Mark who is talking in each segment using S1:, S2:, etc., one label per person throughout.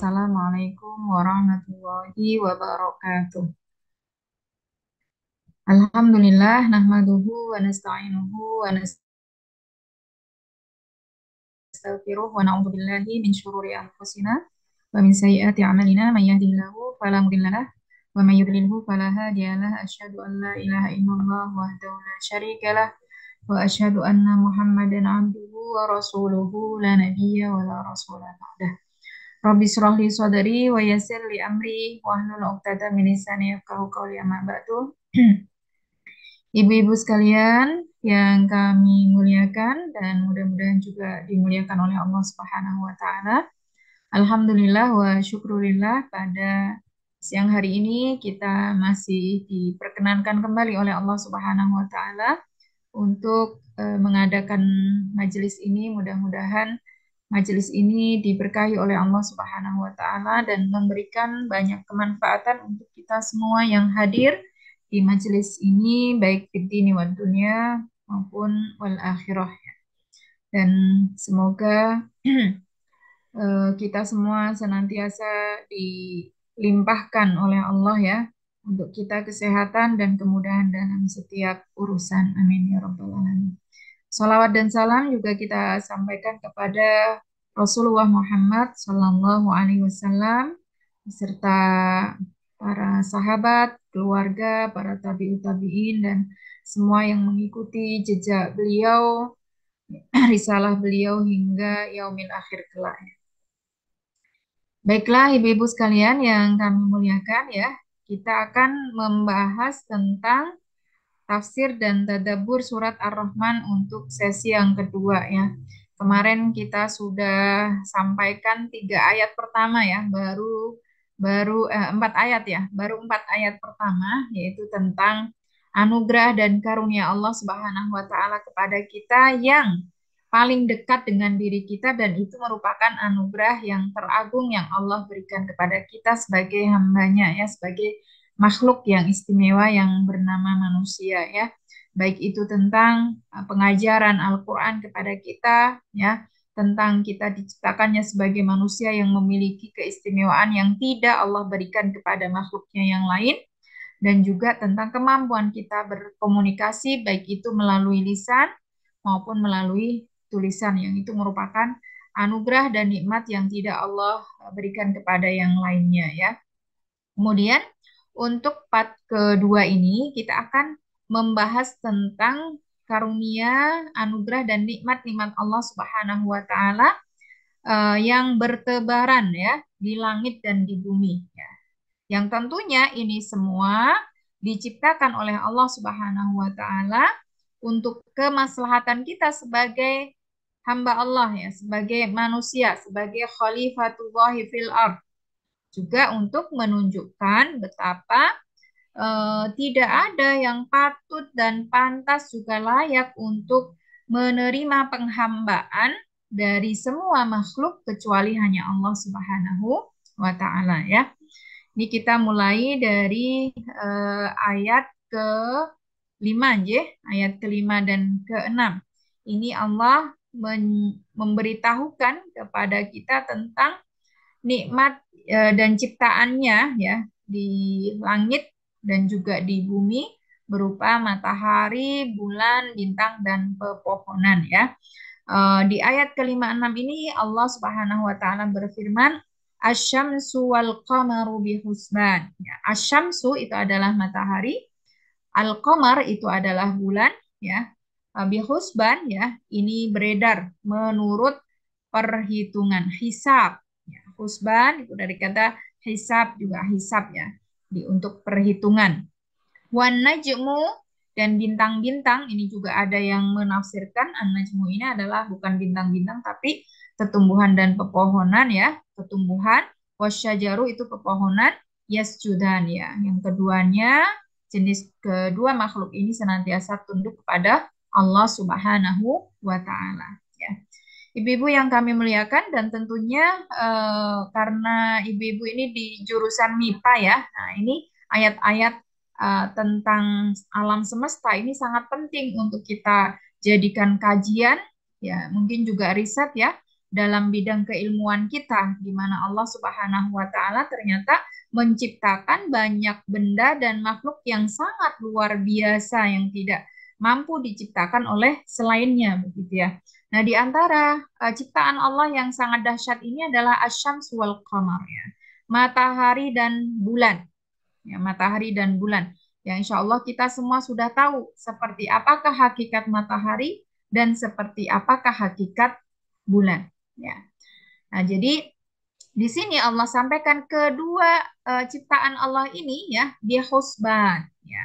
S1: Assalamualaikum warahmatullahi wabarakatuh. Alhamdulillah nahmaduhu wa nasta'inuhu wa nastaghfiruh wa na'udzu billahi min syururi anfusina wa min sayyiati a'malina may yahdihillahu fala mudilla lahu wa may yudlilhu fala hadiya lahu asyhadu an la ilaha illallah wahdahu la syarika lah wa asyhadu anna Muhammadan abduhu wa rasuluhu la nabiyya wa la rasula ba'dah. Rabbi shrah li sadri wa yassir li amri wahlul 'uqdatam min lisani yafqahu qawli amma ba'du. Ibu-ibu sekalian yang kami muliakan dan mudah-mudahan juga dimuliakan oleh Allah Subhanahu wa taala. Alhamdulillah wa syukurillah, pada siang hari ini kita masih diperkenankan kembali oleh Allah Subhanahu wa taala untuk mengadakan majelis ini. Mudah-mudahan majelis ini diberkahi oleh Allah Subhanahu wa taala dan memberikan banyak kemanfaatan untuk kita semua yang hadir di majelis ini, baik di dini wal dunia maupun wal akhirah. Dan semoga kita semua senantiasa dilimpahkan oleh Allah ya, untuk kita kesehatan dan kemudahan dalam setiap urusan. Amin ya rabbal alamin. Salawat dan salam juga kita sampaikan kepada Rasulullah Muhammad Sallallahu Alaihi Wasallam beserta para sahabat, keluarga, para tabi'ut tabi'in dan semua yang mengikuti jejak beliau, risalah beliau hingga yaumil akhir kelak. Baiklah ibu-ibu sekalian yang kami muliakan ya, kita akan membahas tentang tafsir dan tadabbur surat Ar-Rahman untuk sesi yang kedua ya. Kemarin kita sudah sampaikan 3 ayat pertama ya, baru baru 4 ayat ya, baru 4 ayat pertama, yaitu tentang anugerah dan karunia Allah Subhanahu wa taala kepada kita yang paling dekat dengan diri kita, dan itu merupakan anugerah yang teragung yang Allah berikan kepada kita sebagai hambanya ya, sebagai makhluk yang istimewa yang bernama manusia ya. Baik itu tentang pengajaran Al-Quran kepada kita ya, tentang kita diciptakannya sebagai manusia yang memiliki keistimewaan yang tidak Allah berikan kepada makhluknya yang lain, dan juga tentang kemampuan kita berkomunikasi baik itu melalui lisan maupun melalui tulisan, yang itu merupakan anugerah dan nikmat yang tidak Allah berikan kepada yang lainnya ya. Kemudian untuk part kedua ini kita akan membahas tentang karunia, anugerah dan nikmat-nikmat Allah Subhanahu wa taala yang bertebaran ya di langit dan di bumi ya. Yang tentunya ini semua diciptakan oleh Allah Subhanahu wa taala untuk kemaslahatan kita sebagai hamba Allah ya, sebagai manusia, sebagai khalifatullahi fil ardh. Juga untuk menunjukkan betapa tidak ada yang patut dan pantas juga layak untuk menerima penghambaan dari semua makhluk kecuali hanya Allah Subhanahu wa taala ya. Ini kita mulai dari ayat ke-5 ya, ayat ke-5 dan ke-6. Ini Allah memberitahukan kepada kita tentang nikmat dan ciptaannya ya di langit dan juga di bumi, berupa matahari, bulan, bintang dan pepohonan ya. Di ayat ke-5 6 ini Allah Subhanahu wa taala berfirman, Asy-syamsu wal qamaru bihusban. Ya, asy-syamsu itu adalah matahari, al-qamar itu adalah bulan ya. Bihusban ya, ini beredar menurut perhitungan hisab. Ya, husban itu dari kata hisab, juga hisab ya, untuk perhitungan. Wan najmu, dan bintang-bintang, ini juga ada yang menafsirkan an-najmu ini adalah bukan bintang-bintang tapi tumbuhan dan pepohonan ya, tumbuhan. Wasyajaru itu pepohonan, yasjudan ya. Yang keduanya, jenis kedua makhluk ini senantiasa tunduk kepada Allah Subhanahu wa taala ya. Ibu-ibu yang kami muliakan, dan tentunya karena ibu-ibu ini di jurusan MIPA ya, nah ini ayat-ayat tentang alam semesta ini sangat penting untuk kita jadikan kajian ya, mungkin juga riset ya, dalam bidang keilmuan kita, di mana Allah Subhanahu wa Ta'ala ternyata menciptakan banyak benda dan makhluk yang sangat luar biasa yang tidak mampu diciptakan oleh selainnya, begitu ya. Nah, di antara ciptaan Allah yang sangat dahsyat ini adalah asyams wal qamar ya. Matahari dan bulan. Ya, matahari dan bulan. Ya, insya Allah kita semua sudah tahu seperti apakah hakikat matahari dan seperti apakah hakikat bulan. Ya. Nah, jadi di sini Allah sampaikan kedua ciptaan Allah ini ya, dia husban. Ya.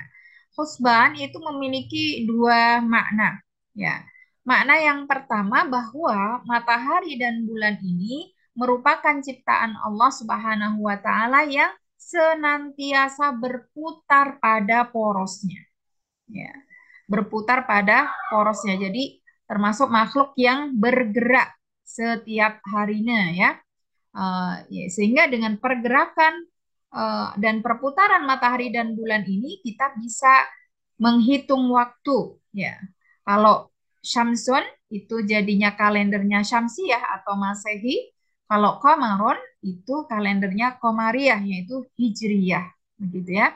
S1: Husban itu memiliki dua makna. Ya. Makna yang pertama bahwa matahari dan bulan ini merupakan ciptaan Allah Subhanahu wa taala yang senantiasa berputar pada porosnya. Ya. Berputar pada porosnya. Jadi termasuk makhluk yang bergerak setiap harinya ya. Ya, sehingga dengan pergerakan dan perputaran matahari dan bulan ini kita bisa menghitung waktu ya. Kalau Syamsun itu jadinya kalendernya Syamsiyah atau Masehi. Kalau Qamaron itu kalendernya Qamariyah yaitu Hijriyah begitu ya.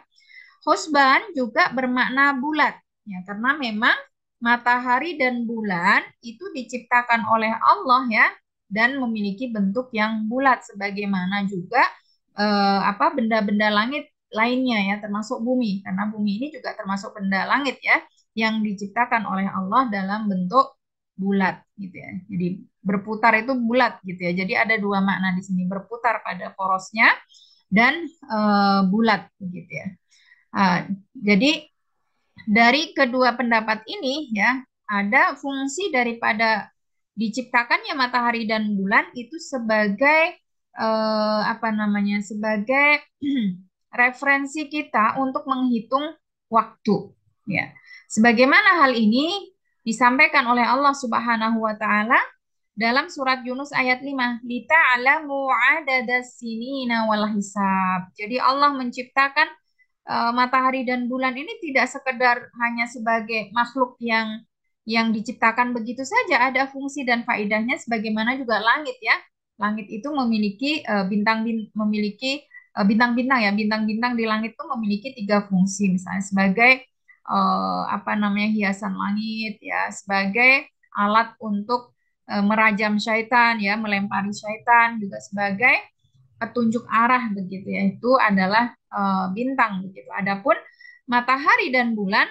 S1: Husban juga bermakna bulat ya karena memang matahari dan bulan itu diciptakan oleh Allah ya dan memiliki bentuk yang bulat sebagaimana juga benda-benda langit lainnya ya termasuk bumi karena bumi ini juga termasuk benda langit ya yang diciptakan oleh Allah dalam bentuk bulat gitu ya. Jadi berputar itu bulat gitu ya. Jadi ada dua makna di sini berputar pada porosnya dan bulat begitu ya. Jadi dari kedua pendapat ini ya ada fungsi daripada diciptakannya matahari dan bulan itu sebagai sebagai referensi kita untuk menghitung waktu ya. Sebagaimana hal ini disampaikan oleh Allah Subhanahu wa taala dalam surat Yunus ayat 5, lita'lamu adadas sinina wal hisab. Jadi Allah menciptakan matahari dan bulan ini tidak sekedar hanya sebagai makhluk yang diciptakan begitu saja, ada fungsi dan faedahnya sebagaimana juga langit ya. Langit itu memiliki bintang-bintang ya, bintang-bintang di langit itu memiliki tiga fungsi, misalnya sebagai hiasan langit ya, sebagai alat untuk merajam syaitan ya, melempari syaitan, juga sebagai petunjuk arah begitu ya, itu adalah bintang begitu. Adapun matahari dan bulan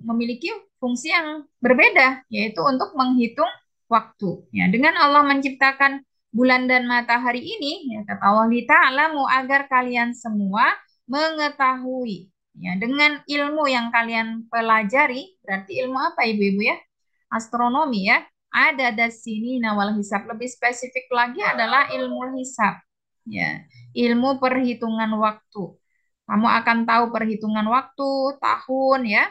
S1: memiliki fungsi yang berbeda yaitu untuk menghitung waktu ya. Dengan Allah menciptakan bulan dan matahari ini ya kata Allah ta'alamu agar kalian semua mengetahui ya dengan ilmu yang kalian pelajari. Berarti ilmu apa ibu-ibu ya? Astronomi ya. Ada dasini nawal hisab, lebih spesifik lagi adalah ilmu hisab ya, ilmu perhitungan waktu. Kamu akan tahu perhitungan waktu, tahun ya.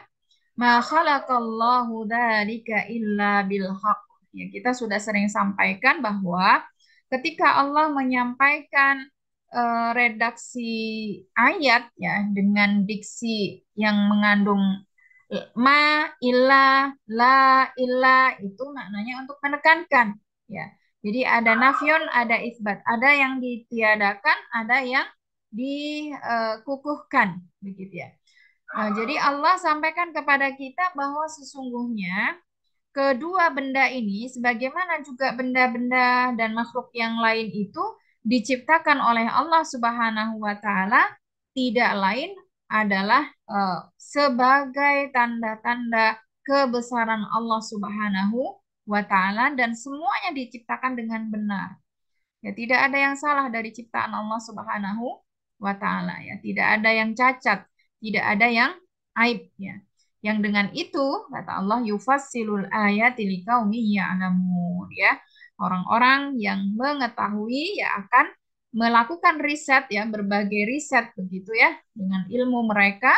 S1: Ma khalaqallahu dzalika illa bil haqq. Ya, kita sudah sering sampaikan bahwa ketika Allah menyampaikan redaksi ayat ya dengan diksi yang mengandung ma, ilah, la, ilah itu maknanya untuk menekankan ya. Jadi ada nafyun, ada isbat, ada yang ditiadakan, ada yang dikukuhkan begitu ya. Jadi Allah sampaikan kepada kita bahwa sesungguhnya kedua benda ini sebagaimana juga benda-benda dan makhluk yang lain itu diciptakan oleh Allah Subhanahu wa taala tidak lain adalah sebagai tanda-tanda kebesaran Allah Subhanahu wa taala dan semuanya diciptakan dengan benar. Ya, tidak ada yang salah dari ciptaan Allah Subhanahu wa taala ya, tidak ada yang cacat, tidak ada yang aib ya. Yang dengan itu kata Allah yufassilul ayati liqaumin ya'lamun ya. Orang-orang yang mengetahui ya akan melakukan riset ya, berbagai riset begitu ya dengan ilmu mereka,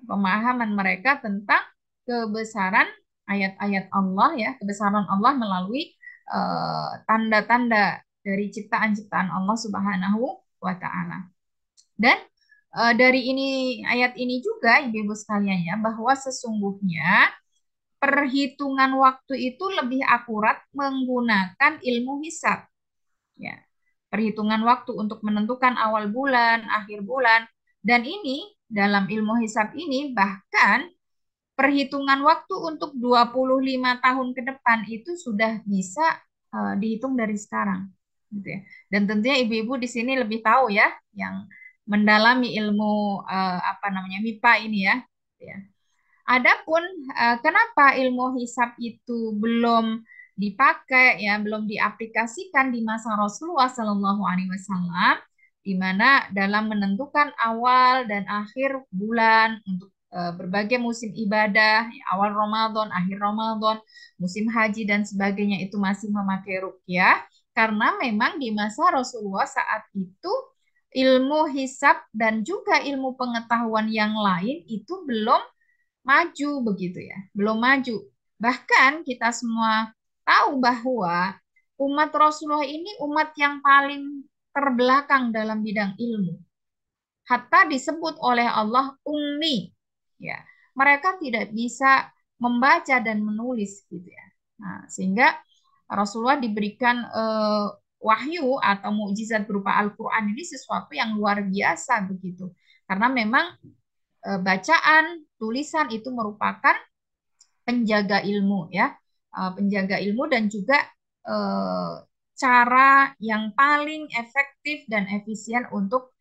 S1: pemahaman mereka tentang kebesaran ayat-ayat Allah ya, kebesaran Allah melalui tanda-tanda dari ciptaan-ciptaan Allah Subhanahu wa taala. Dan dari ayat ini juga ibu-ibu sekalian ya bahwa sesungguhnya perhitungan waktu itu lebih akurat menggunakan ilmu hisab Ya, perhitungan waktu untuk menentukan awal bulan, akhir bulan, dan ini dalam ilmu hisab ini bahkan perhitungan waktu untuk 25 tahun ke depan itu sudah bisa dihitung dari sekarang, gitu ya. Dan tentunya ibu-ibu di sini lebih tahu ya, yang mendalami ilmu apa namanya MIPA ini ya. Ya. Adapun kenapa ilmu hisab itu belum dipakai ya, belum diaplikasikan di masa Rasulullah Shallallahu Alaihi Wasallam, di mana dalam menentukan awal dan akhir bulan untuk berbagai musim ibadah, ya, awal Ramadan, akhir Ramadan, musim haji dan sebagainya itu masih memakai ruqyah, karena memang di masa Rasulullah saat itu ilmu hisab dan juga ilmu pengetahuan yang lain itu belum maju begitu ya, belum maju. Bahkan kita semua tahu bahwa umat Rasulullah ini umat yang paling terbelakang dalam bidang ilmu. Hatta disebut oleh Allah ummi. Ya, mereka tidak bisa membaca dan menulis gitu ya. Nah, sehingga Rasulullah diberikan wahyu atau mukjizat berupa Al-Qur'an ini sesuatu yang luar biasa begitu. Karena memang bacaan, tulisan itu merupakan penjaga ilmu ya, penjaga ilmu dan juga eh, cara yang paling efektif dan efisien untuk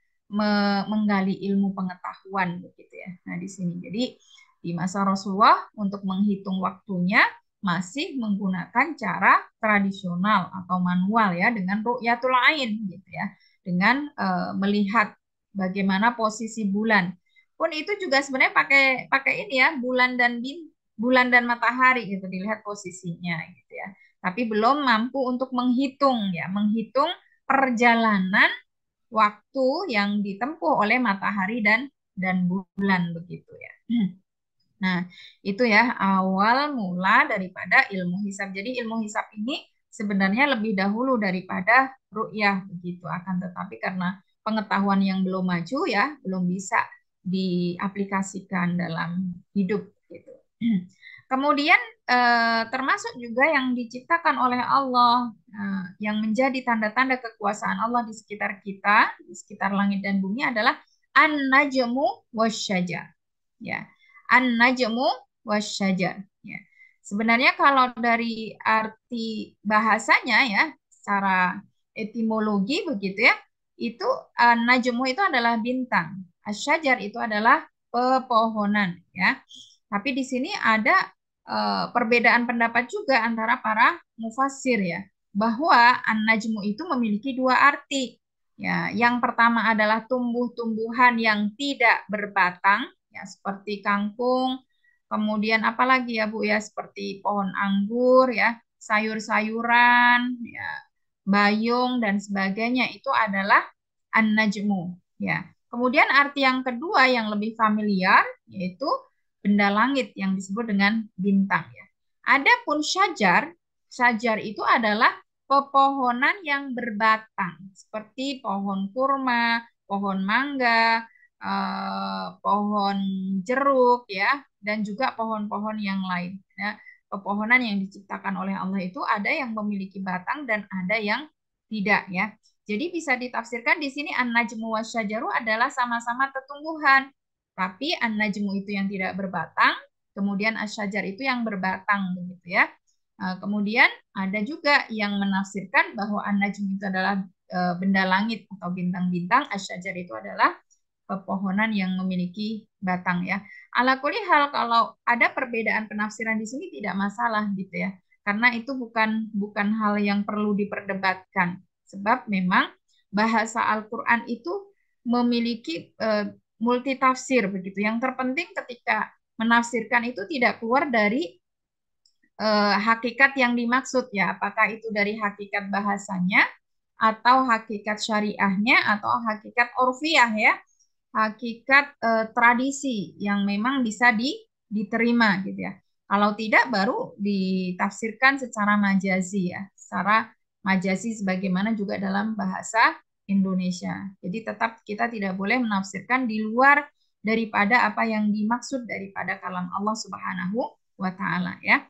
S1: menggali ilmu pengetahuan begitu ya. Nah, di sini jadi di masa Rasulullah untuk menghitung waktunya masih menggunakan cara tradisional atau manual ya dengan ru'yatul ain gitu ya. Dengan melihat bagaimana posisi bulan. Pun itu juga sebenarnya pakai pakai ini ya, bulan dan matahari gitu dilihat posisinya gitu ya. Tapi belum mampu untuk menghitung ya, menghitung perjalanan waktu yang ditempuh oleh matahari dan bulan begitu ya. Nah, itu ya awal mula daripada ilmu hisab. Jadi ilmu hisab ini sebenarnya lebih dahulu daripada ru'yah begitu. Akan tetapi karena pengetahuan yang belum maju ya, belum bisa diaplikasikan dalam hidup gitu. Kemudian termasuk juga yang diciptakan oleh Allah yang menjadi tanda-tanda kekuasaan Allah di sekitar kita, di sekitar langit dan bumi adalah an-najmu wasyajar. Ya, an-najmu wasyajar. Ya. Sebenarnya kalau dari arti bahasanya ya, secara etimologi begitu ya, itu najmu itu adalah bintang, asyajar itu adalah pepohonan ya. Tapi di sini ada perbedaan pendapat juga antara para mufassir ya, bahwa an-najmu itu memiliki dua arti. Ya, yang pertama adalah tumbuh-tumbuhan yang tidak berbatang, ya seperti kangkung, kemudian apalagi ya Bu ya seperti pohon anggur ya, sayur-sayuran, ya, bayung dan sebagainya itu adalah an-najmu ya. Kemudian arti yang kedua yang lebih familiar yaitu benda langit yang disebut dengan bintang ya. Adapun syajar, syajar itu adalah pepohonan yang berbatang seperti pohon kurma, pohon mangga, pohon jeruk ya dan juga pohon-pohon yang lain ya. Pepohonan yang diciptakan oleh Allah itu ada yang memiliki batang dan ada yang tidak ya. Jadi bisa ditafsirkan di sini an-najmu wasyajaru adalah sama-sama tetumbuhan. Tapi an-najmu itu yang tidak berbatang, kemudian asyajar itu yang berbatang begitu ya. Kemudian ada juga yang menafsirkan bahwa an-najmu itu adalah benda langit atau bintang-bintang, asyajar itu adalah pepohonan yang memiliki batang ya. Ala kulli hal kalau ada perbedaan penafsiran di sini tidak masalah gitu ya. Karena itu bukan hal yang perlu diperdebatkan. Sebab memang bahasa Al-Qur'an itu memiliki multi tafsir begitu. Yang terpenting ketika menafsirkan itu tidak keluar dari hakikat yang dimaksud ya. Apakah itu dari hakikat bahasanya atau hakikat syariahnya atau hakikat orfiah ya, hakikat tradisi yang memang bisa diterima gitu ya. Kalau tidak baru ditafsirkan secara majazi ya, secara majazi sebagaimana juga dalam bahasa Indonesia. Jadi tetap kita tidak boleh menafsirkan di luar daripada apa yang dimaksud daripada kalam Allah Subhanahu wa taala ya.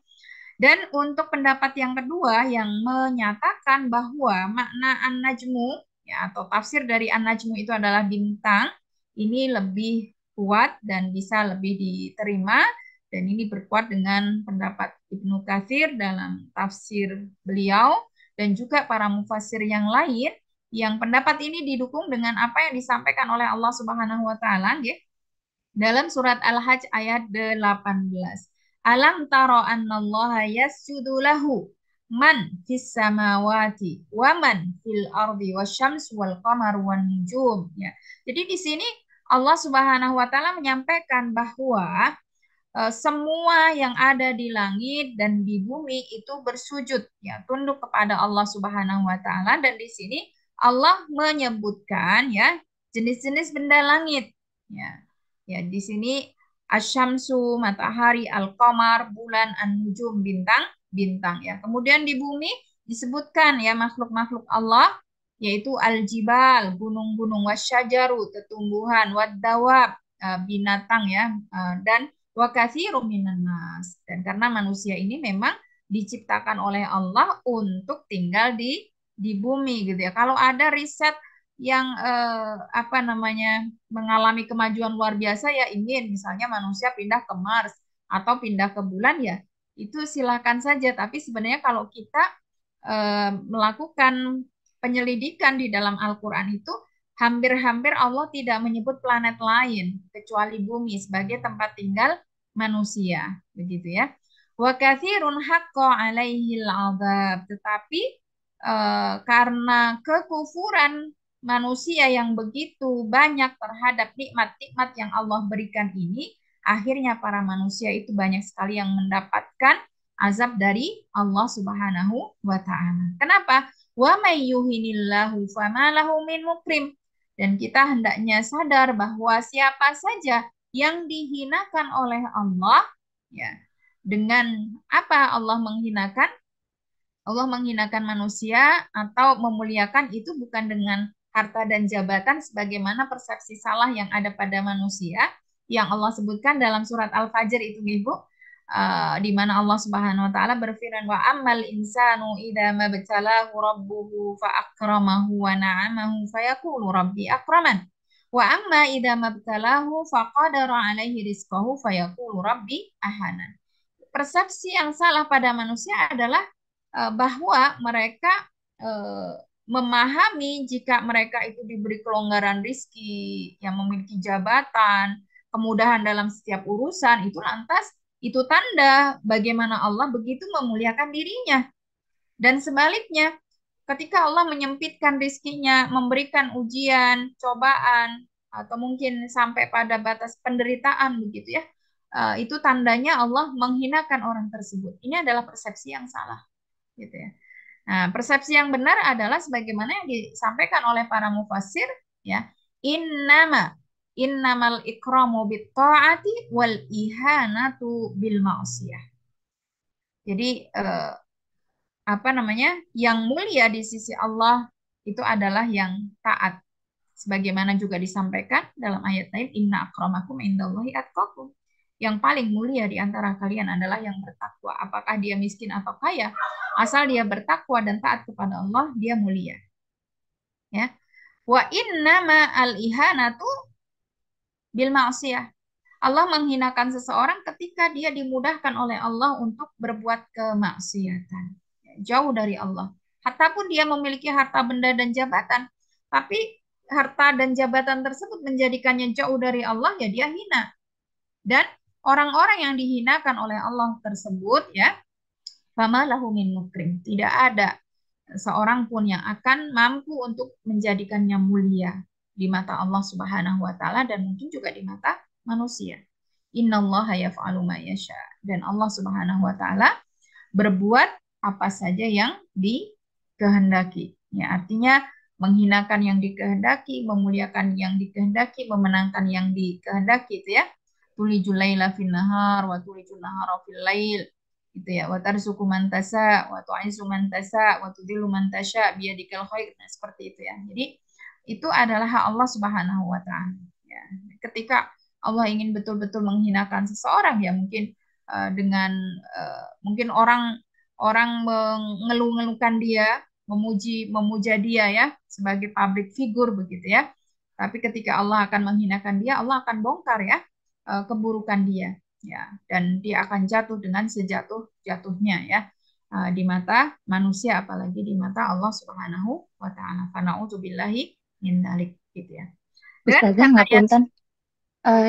S1: Dan untuk pendapat yang kedua yang menyatakan bahwa makna an-najmu ya atau tafsir dari an-najmu itu adalah bintang, ini lebih kuat dan bisa lebih diterima dan ini berkuat dengan pendapat Ibnu Katsir dalam tafsir beliau dan juga para mufassir yang lain yang pendapat ini didukung dengan apa yang disampaikan oleh Allah Subhanahu wa taala ya, dalam surat Al-Hajj ayat 18. Alam taro annallaha yasjudu lahu man fis samawati wa man fil ardi wasyams wal qamar wan nujum ya. Jadi di sini Allah Subhanahu wa taala menyampaikan bahwa semua yang ada di langit dan di bumi itu bersujud ya, tunduk kepada Allah Subhanahu wa taala dan di sini Allah menyebutkan ya jenis-jenis benda langit ya. Ya, di sini asyamsu matahari, al-qamar bulan, an-nujum bintang ya. Kemudian di bumi disebutkan ya makhluk-makhluk Allah yaitu al-jibal, gunung-gunung, wasyajaru, tumbuhan, wad-dawab, binatang ya, dan wa katsirun minan nas. Dan karena manusia ini memang diciptakan oleh Allah untuk tinggal di bumi gitu ya. Kalau ada riset yang apa namanya mengalami kemajuan luar biasa ya ingin misalnya manusia pindah ke Mars atau pindah ke bulan ya itu silakan saja. Tapi sebenarnya kalau kita melakukan penyelidikan di dalam Al-Quran itu hampir-hampir Allah tidak menyebut planet lain kecuali bumi sebagai tempat tinggal manusia begitu ya. Wa katsirun haqqa alaihil adzab, tetapi karena kekufuran manusia yang begitu banyak terhadap nikmat-nikmat yang Allah berikan ini, akhirnya para manusia itu banyak sekali yang mendapatkan azab dari Allah Subhanahu wa taala. Kenapa? Wa may yuhinillahu fama lahu min mukrim. Dan kita hendaknya sadar bahwa siapa saja yang dihinakan oleh Allah ya, dengan apa Allah menghinakan? Allah menghinakan manusia atau memuliakan itu bukan dengan harta dan jabatan sebagaimana persepsi salah yang ada pada manusia yang Allah sebutkan dalam surat Al-Fajr itu Ibu, di mana Allah Subhanahu wa taala berfirman wa ammal insanu idza mabtalahu rabbuhu fa akramahu wa na'amahu fayaqulu rabbi akraman wa amma idza mabtalahu fa qadara alaihi rizqahu fayaqulu rabbi ahanan. Persepsi yang salah pada manusia adalah bahwa mereka eh, memahami jika mereka itu diberi kelonggaran rizki, yang memiliki jabatan, kemudahan dalam setiap urusan, itu lantas itu tanda bagaimana Allah begitu memuliakan dirinya. Dan sebaliknya, ketika Allah menyempitkan rizkinya, memberikan ujian, cobaan, atau mungkin sampai pada batas penderitaan begitu ya, itu tandanya Allah menghinakan orang tersebut. Ini adalah persepsi yang salah gitu ya. Nah, persepsi yang benar adalah sebagaimana yang disampaikan oleh para mufassir ya. Innamal ikramu bit taati wal ihanatu bil ma'siyah. Jadi apa namanya? Yang mulia di sisi Allah itu adalah yang taat. Sebagaimana juga disampaikan dalam ayat lain, inna akramakum indallahi atqakum. Yang paling mulia di antara kalian adalah yang bertakwa. Apakah dia miskin atau kaya? Asal dia bertakwa dan taat kepada Allah, dia mulia. Ya. Wa innama al-ihanatu bil ma'siyah. Allah menghinakan seseorang ketika dia dimudahkan oleh Allah untuk berbuat kemaksiatan. Jauh dari Allah. Hatta pun dia memiliki harta benda dan jabatan, tapi harta dan jabatan tersebut menjadikannya jauh dari Allah, ya dia hina. Dan orang-orang yang dihinakan oleh Allah tersebut ya, fama lahu min mukrim. Tidak ada seorang pun yang akan mampu untuk menjadikannya mulia di mata Allah Subhanahu wa taala dan mungkin juga di mata manusia. Innallaha yaf'alu ma yasha. Dan Allah Subhanahu wa taala berbuat apa saja yang dikehendaki. Ya, artinya menghinakan yang dikehendaki, memuliakan yang dikehendaki, memenangkan yang dikehendaki itu ya. Tulijul laila fin nahar wa tulijul nahara fil lail. Gitu ya. Wa tarzuqu man tasha wa tu'izzu man tasha wa tudillu man tasha biyadikal khair. Nah, seperti itu ya. Jadi itu adalah hak Allah Subhanahu wa taala. Ya. Ketika Allah ingin betul-betul menghinakan seseorang ya mungkin dengan mungkin orang mengeluh-ngeluhkan dia, memuja dia ya sebagai public figure begitu ya. Tapi ketika Allah akan menghinakan dia, Allah akan bongkar ya keburukan dia ya, dan dia akan jatuh dengan sejatuh-jatuhnya ya di mata manusia, apalagi di mata Allah Subhanahu wa taala. Fana'udzubillahi min dzalik gitu ya. Dan
S2: Ustazah,
S1: kata ya,
S2: ngapunten,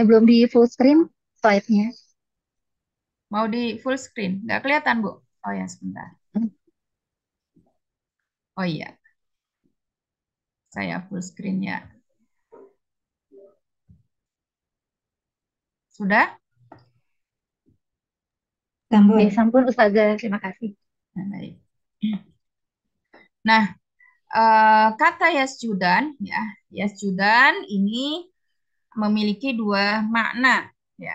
S2: belum di full screen slide-nya.
S1: mau di full screen, nggak kelihatan Bu? Oh ya sebentar. Oh iya, saya full screen ya. Sudah?
S2: Sampun. Sampun Ustazah, terima kasih.
S1: Nah, baik. Nah, kata yasjudan ya, yasjudan ini memiliki dua makna ya,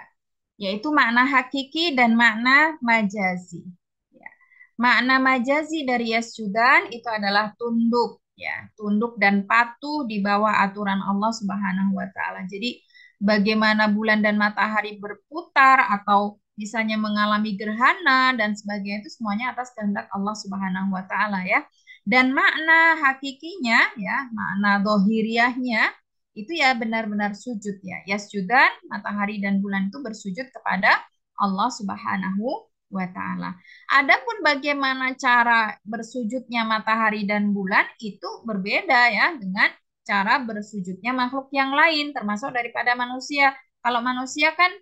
S1: yaitu makna hakiki dan makna majazi. Ya. Makna majazi dari yasjudan itu adalah tunduk ya, tunduk dan patuh di bawah aturan Allah Subhanahu wa taala. Jadi bagaimana bulan dan matahari berputar atau misalnya mengalami gerhana dan sebagainya itu semuanya atas kehendak Allah Subhanahu wa taala ya. Dan makna hakikinya ya, makna dohiriahnya itu ya benar-benar sujud ya. Yasjudan, matahari dan bulan itu bersujud kepada Allah Subhanahu wa taala. Adapun bagaimana cara bersujudnya matahari dan bulan itu berbeda ya dengan cara bersujudnya makhluk yang lain termasuk daripada manusia. Kalau manusia kan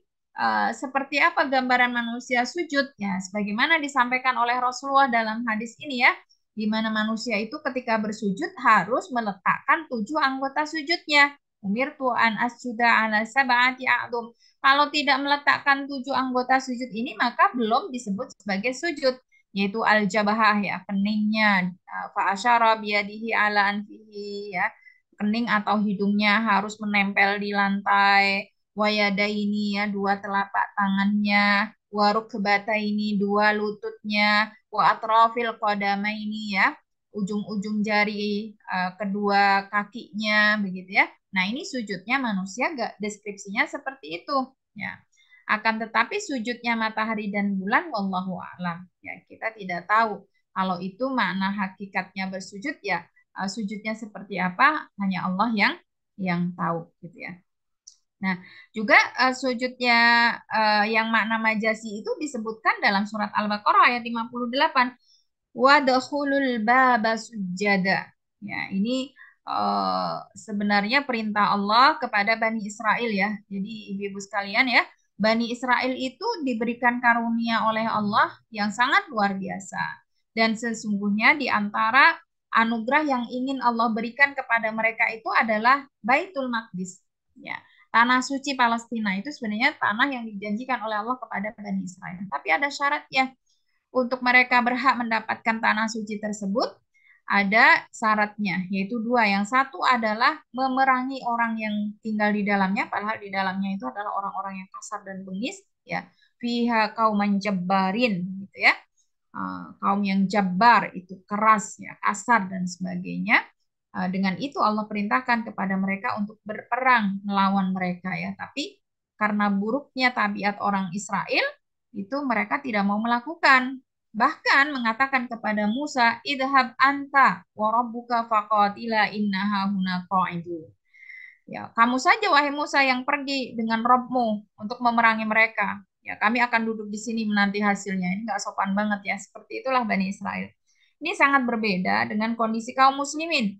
S1: seperti apa gambaran manusia sujud ya sebagaimana disampaikan oleh Rasulullah dalam hadis ini ya, di mana manusia itu ketika bersujud harus meletakkan 7 anggota sujudnya. Umirtu an asjuda ala sab'ati a'dhum. Kalau tidak meletakkan 7 anggota sujud ini maka belum disebut sebagai sujud, yaitu al-jabahah ya, keningnya, fa asyara biyadihi ala anfihi ya, kening atau hidungnya harus menempel di lantai, wayadaini ya, 2 telapak tangannya, warukbataini, 2 lututnya, wa atrafil qadamaini ya, ujung-ujung jari kedua kakinya begitu ya. Nah, ini sujudnya manusia gak deskripsinya seperti itu ya. Akan tetapi sujudnya matahari dan bulan wallahu a'lam ya, kita tidak tahu kalau itu makna hakikatnya bersujud ya, sujudnya seperti apa hanya Allah yang tahu gitu ya. Nah, juga sujudnya yang makna majasi itu disebutkan dalam surat Al-Baqarah ayat 58. Wadkhulul baba sujada. Ya, ini sebenarnya perintah Allah kepada Bani Israel ya. Jadi ibu-ibu sekalian ya, Bani Israel itu diberikan karunia oleh Allah yang sangat luar biasa. Dan sesungguhnya di antara anugerah yang ingin Allah berikan kepada mereka itu adalah Baitul Maqdis. Ya, tanah suci Palestina itu sebenarnya tanah yang dijanjikan oleh Allah kepada Bani Israel. Tapi ada syaratnya. Untuk mereka berhak mendapatkan tanah suci tersebut, ada syaratnya, yaitu 2. Yang satu adalah memerangi orang yang tinggal di dalamnya, padahal di dalamnya itu adalah orang-orang yang kasar dan bengis, ya. Fiha kauman jabbarin, gitu ya. Kaum yang jabbar, itu keras, ya, kasar, dan sebagainya. Dengan itu Allah perintahkan kepada mereka untuk berperang melawan mereka, ya. Tapi karena buruknya tabiat orang Israel, itu mereka tidak mau melakukan. Bahkan mengatakan kepada Musa, idhab anta wa rabbuka faqatila innaha huna qa'idun. Ya, kamu saja wahai Musa yang pergi dengan Robmu untuk memerangi mereka. Ya, kami akan duduk di sini menanti hasilnya. Ini nggak sopan banget ya. Seperti itulah Bani Israel. Ini sangat berbeda dengan kondisi kaum muslimin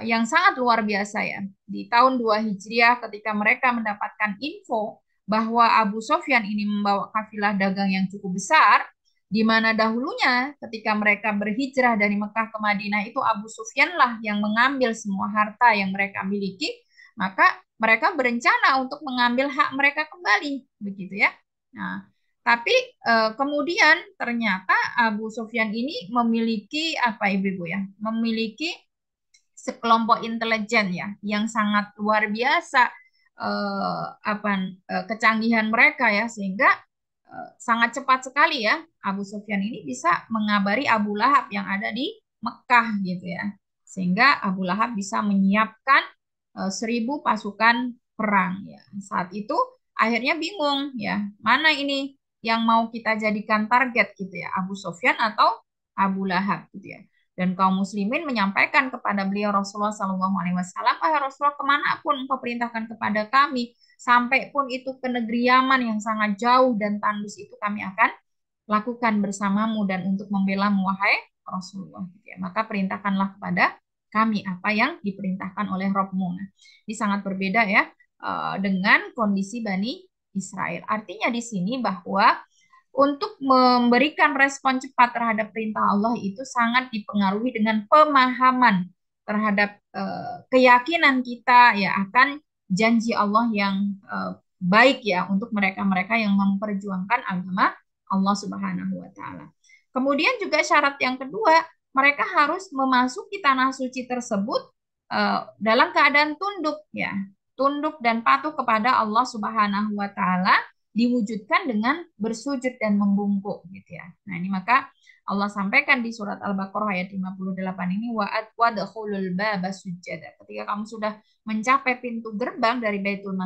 S1: yang sangat luar biasa ya. Di tahun 2 Hijriah ketika mereka mendapatkan info bahwa Abu Sofyan ini membawa kafilah dagang yang cukup besar, di mana dahulunya ketika mereka berhijrah dari Mekah ke Madinah itu Abu Sufyan lah yang mengambil semua harta yang mereka miliki, maka mereka berencana untuk mengambil hak mereka kembali, begitu ya. Nah, tapi kemudian ternyata Abu Sufyan ini memiliki apa ibu-ibu ya, memiliki sekelompok intelijen ya yang sangat luar biasa kecanggihan mereka ya, sehingga sangat cepat sekali ya Abu Sufyan ini bisa mengabari Abu Lahab yang ada di Mekah gitu ya, sehingga Abu Lahab bisa menyiapkan 1.000 pasukan perang ya. Saat itu akhirnya bingung ya, mana ini yang mau kita jadikan target gitu ya, Abu Sufyan atau Abu Lahab gitu ya. Dan kaum muslimin menyampaikan kepada beliau Rasulullah Shallallahu Alaihi Wasallam, Rasulullah, kemanapun engkau perintahkan kepada kami, sampai pun itu ke negeri Yaman yang sangat jauh dan tandus, itu kami akan lakukan bersamamu dan untuk membelamu wahai Rasulullah gitu ya. Maka perintahkanlah kepada kami apa yang diperintahkan oleh Rabbmu. Nah, ini sangat berbeda ya dengan kondisi Bani Israel. Artinya di sini bahwa untuk memberikan respon cepat terhadap perintah Allah itu sangat dipengaruhi dengan pemahaman terhadap keyakinan kita ya akan janji Allah yang baik ya untuk mereka-mereka yang memperjuangkan agama Allah Subhanahu wa taala. Kemudian juga syarat yang kedua, mereka harus memasuki tanah suci tersebut dalam keadaan tunduk ya, tunduk dan patuh kepada Allah Subhanahu wa taala, diwujudkan dengan bersujud dan membungkuk gitu ya. Nah, ini maka Allah sampaikan di surat Al-Baqarah ayat 58 ini, wadkhulul baba sujada. Ketika kamu sudah mencapai pintu gerbang dari Baitul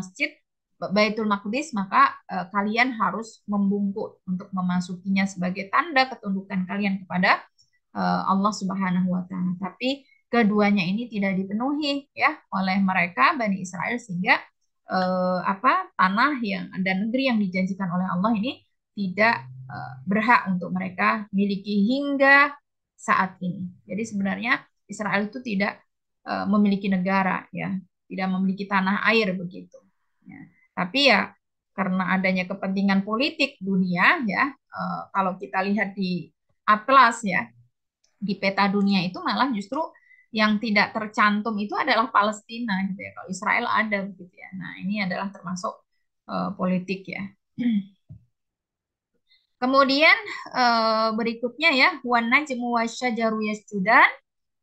S1: Maqdis, maka kalian harus membungkuk untuk memasukinya sebagai tanda ketundukan kalian kepada Allah Subhanahu wa taala. Tapi keduanya ini tidak dipenuhi ya oleh mereka Bani Israel, sehingga tanah yang dan negeri yang dijanjikan oleh Allah ini tidak berhak untuk mereka miliki hingga saat ini. Jadi sebenarnya Israel itu tidak memiliki negara ya, tidak memiliki tanah air begitu. Ya. Tapi ya karena adanya kepentingan politik dunia ya, kalau kita lihat di atlas ya, di peta dunia itu malah justru yang tidak tercantum itu adalah Palestina gitu ya. Kalau Israel ada begitu ya. Nah, ini adalah termasuk politik ya. Kemudian berikutnya ya, wan najmu wasyajaru yasjudan.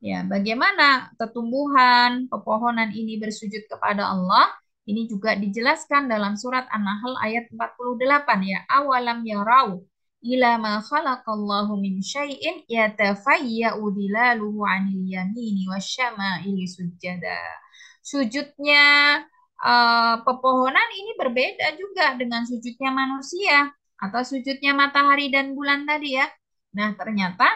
S1: Ya, bagaimana tumbuhan, pepohonan ini bersujud kepada Allah? Ini juga dijelaskan dalam surat An-Nahl ayat 48 ya. Awalam yarau ila ma khalaqallahu min syai'in yatafayya'u dilaluhu 'anil yamini wasyama'ili sujada. Sujudnya pepohonan ini berbeda juga dengan sujudnya manusia atau sujudnya matahari dan bulan tadi ya. Nah, ternyata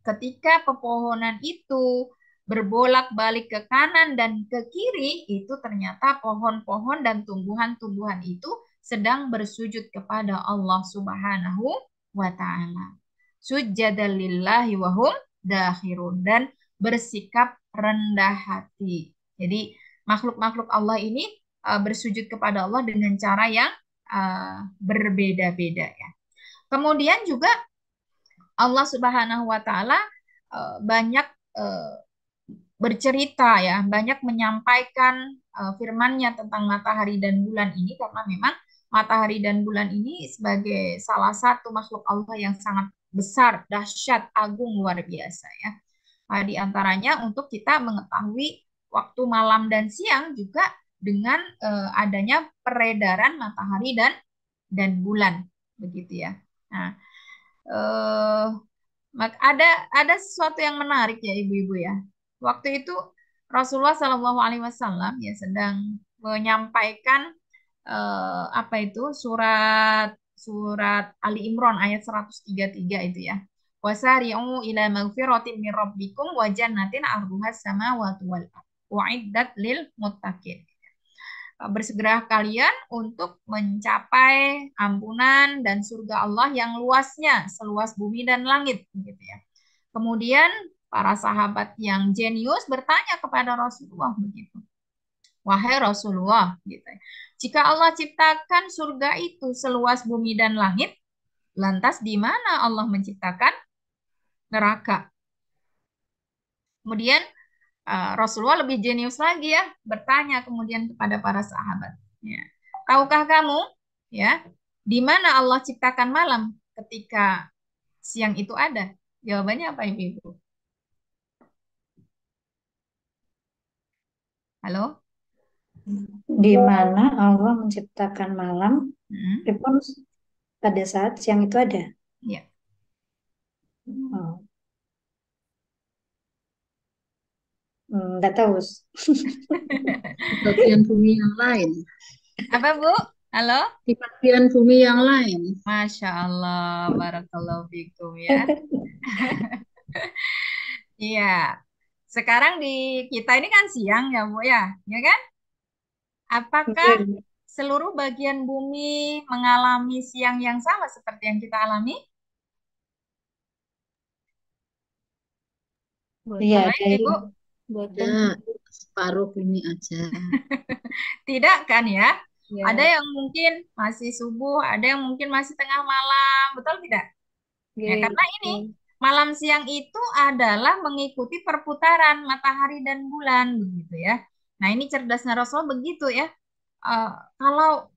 S1: ketika pepohonan itu berbolak-balik ke kanan dan ke kiri, itu ternyata pohon-pohon dan tumbuhan-tumbuhan itu sedang bersujud kepada Allah Subhanahu wa taala. Sujjadan lillahi wa hum dakhirun, dan bersikap rendah hati. Jadi makhluk-makhluk Allah ini bersujud kepada Allah dengan cara yang berbeda-beda ya. Kemudian juga Allah Subhanahu wa taala banyak bercerita ya, banyak menyampaikan firman-Nya tentang matahari dan bulan ini, karena memang matahari dan bulan ini sebagai salah satu makhluk Allah yang sangat besar, dahsyat, agung, luar biasa ya. Di antaranya untuk kita mengetahui waktu malam dan siang juga dengan adanya peredaran matahari dan bulan begitu ya. Nah, eh, ada sesuatu yang menarik ya ibu-ibu ya. Waktu itu Rasulullah Shallallahu Alaihi Wasallam ya sedang menyampaikan apa itu surat surat Ali Imran ayat 133 itu ya. Wasari'u ila magfiratin min rabbikum wa jannatin 'arduhas samawati wal ardh u'iddat lil muttaqin. Bersegera kalian untuk mencapai ampunan dan surga Allah yang luasnya seluas bumi dan langit gitu ya. Kemudian para sahabat yang jenius bertanya kepada Rasulullah begitu. Wahai Rasulullah gitu ya. Jika Allah ciptakan surga itu seluas bumi dan langit, lantas di mana Allah menciptakan neraka? Kemudian Rasulullah lebih jenius lagi ya, bertanya kemudian kepada para sahabat. Ya. Tahukah kamu ya di mana Allah ciptakan malam ketika siang itu ada? Jawabannya apa ibu-ibu? Halo?
S3: Di mana Allah menciptakan malam,
S1: Hmm?
S3: meskipun pada saat siang itu ada.
S1: Ya.
S3: Oh, nggak tahu.
S4: Bagian bumi yang lain.
S1: Apa Bu? Halo?
S4: di bagian bumi yang lain.
S1: Masya Allah, barakallahu fikum ya. Iya. Sekarang di kita ini kan siang ya, Bu ya. Ya kan? Apakah
S3: Oke.
S1: seluruh bagian bumi mengalami siang yang sama seperti yang kita alami?
S3: Iya,
S1: Baik,
S3: ada
S1: Ibu.
S4: Ada separuh bumi aja.
S1: Tidak kan ya?
S3: Ya.
S1: Ada yang mungkin masih subuh, ada yang mungkin masih tengah malam, betul tidak? Ya, karena ini malam siang itu adalah mengikuti perputaran matahari dan bulan begitu ya. Nah, ini cerdasnya Rasul begitu ya. Eh, kalau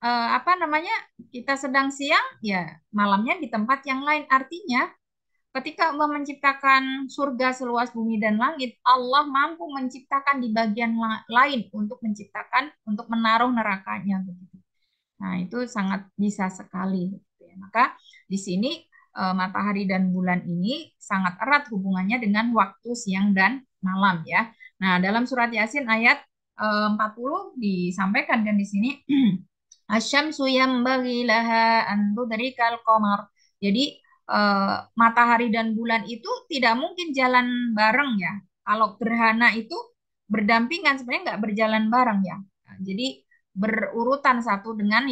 S1: apa namanya kita sedang siang, ya malamnya di tempat yang lain. Artinya, ketika Allah menciptakan surga seluas bumi dan langit, Allah mampu menciptakan di bagian lain untuk menciptakan, untuk menaruh nerakanya begitu. Nah, itu sangat bisa sekali. Gitu ya. Maka di sini matahari dan bulan ini sangat erat hubungannya dengan waktu siang dan malam ya. Nah, dalam surat Yasin ayat 40 disampaikan kan di sini asyamsu yambaghi laha an tudrikal qamar. Jadi matahari dan bulan itu tidak mungkin jalan bareng ya. Kalau gerhana itu berdampingan sebenarnya nggak berjalan bareng ya. Nah, jadi berurutan satu dengan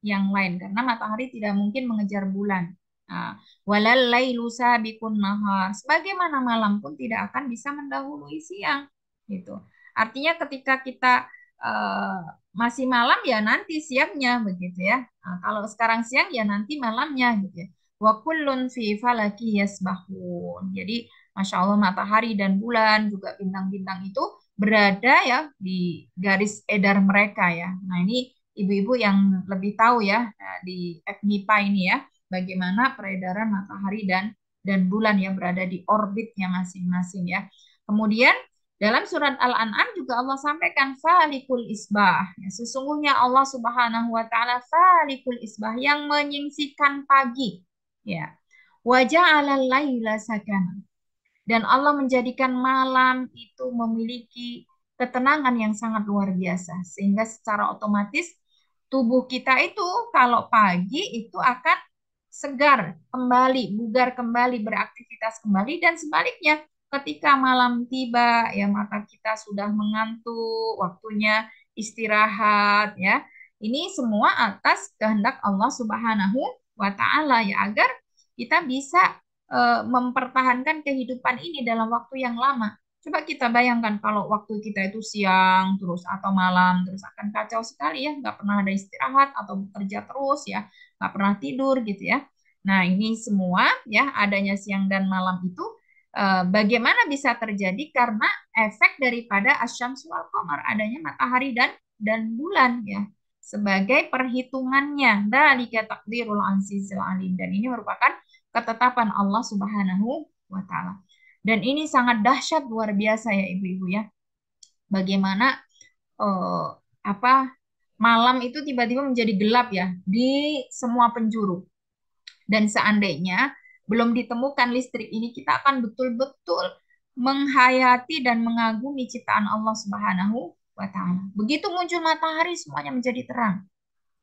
S1: yang lain karena matahari tidak mungkin mengejar bulan. Nah, walal lailu sabiqun nahar. Sebagaimana malam pun tidak akan bisa mendahului siang. Gitu. Artinya ketika kita eh, masih malam ya nanti siangnya begitu ya. Nah, kalau sekarang siang ya nanti malamnya gitu ya. Wa kullun fi falaki yasbahun. Jadi Masya Allah matahari dan bulan juga bintang-bintang itu berada ya di garis edar mereka ya. Nah ini ibu-ibu yang lebih tahu ya di FMIPA ini ya bagaimana peredaran matahari dan bulan yang berada di orbitnya masing-masing ya. Kemudian dalam surat Al-An'am juga Allah sampaikan falikul isbah. Ya, sesungguhnya Allah Subhanahu wa taala falikul isbah yang menyingsingkan pagi. Ya. Wa ja'alal laila sakana. Dan Allah menjadikan malam itu memiliki ketenangan yang sangat luar biasa sehingga secara otomatis tubuh kita itu kalau pagi itu akan segar kembali, bugar kembali, beraktivitas kembali dan sebaliknya ketika malam tiba ya mata kita sudah mengantuk, waktunya istirahat ya. Ini semua atas kehendak Allah Subhanahu wa taala ya agar kita bisa mempertahankan kehidupan ini dalam waktu yang lama. Coba kita bayangkan kalau waktu kita itu siang terus atau malam terus akan kacau sekali ya, nggak pernah ada istirahat atau bekerja terus ya, nggak pernah tidur gitu ya. Nah ini semua ya adanya siang dan malam itu bagaimana bisa terjadi karena efek daripada asyamsu wal qamar adanya matahari dan bulan ya sebagai perhitungannya dalika takdirul azizil alim dan ini merupakan ketetapan Allah Subhanahu wa taala. Dan ini sangat dahsyat luar biasa ya ibu-ibu ya. Bagaimana eh, apa malam itu tiba-tiba menjadi gelap ya di semua penjuru. Dan seandainya belum ditemukan listrik ini kita akan betul-betul menghayati dan mengagumi ciptaan Allah Subhanahu wa taala. Begitu muncul matahari semuanya menjadi terang.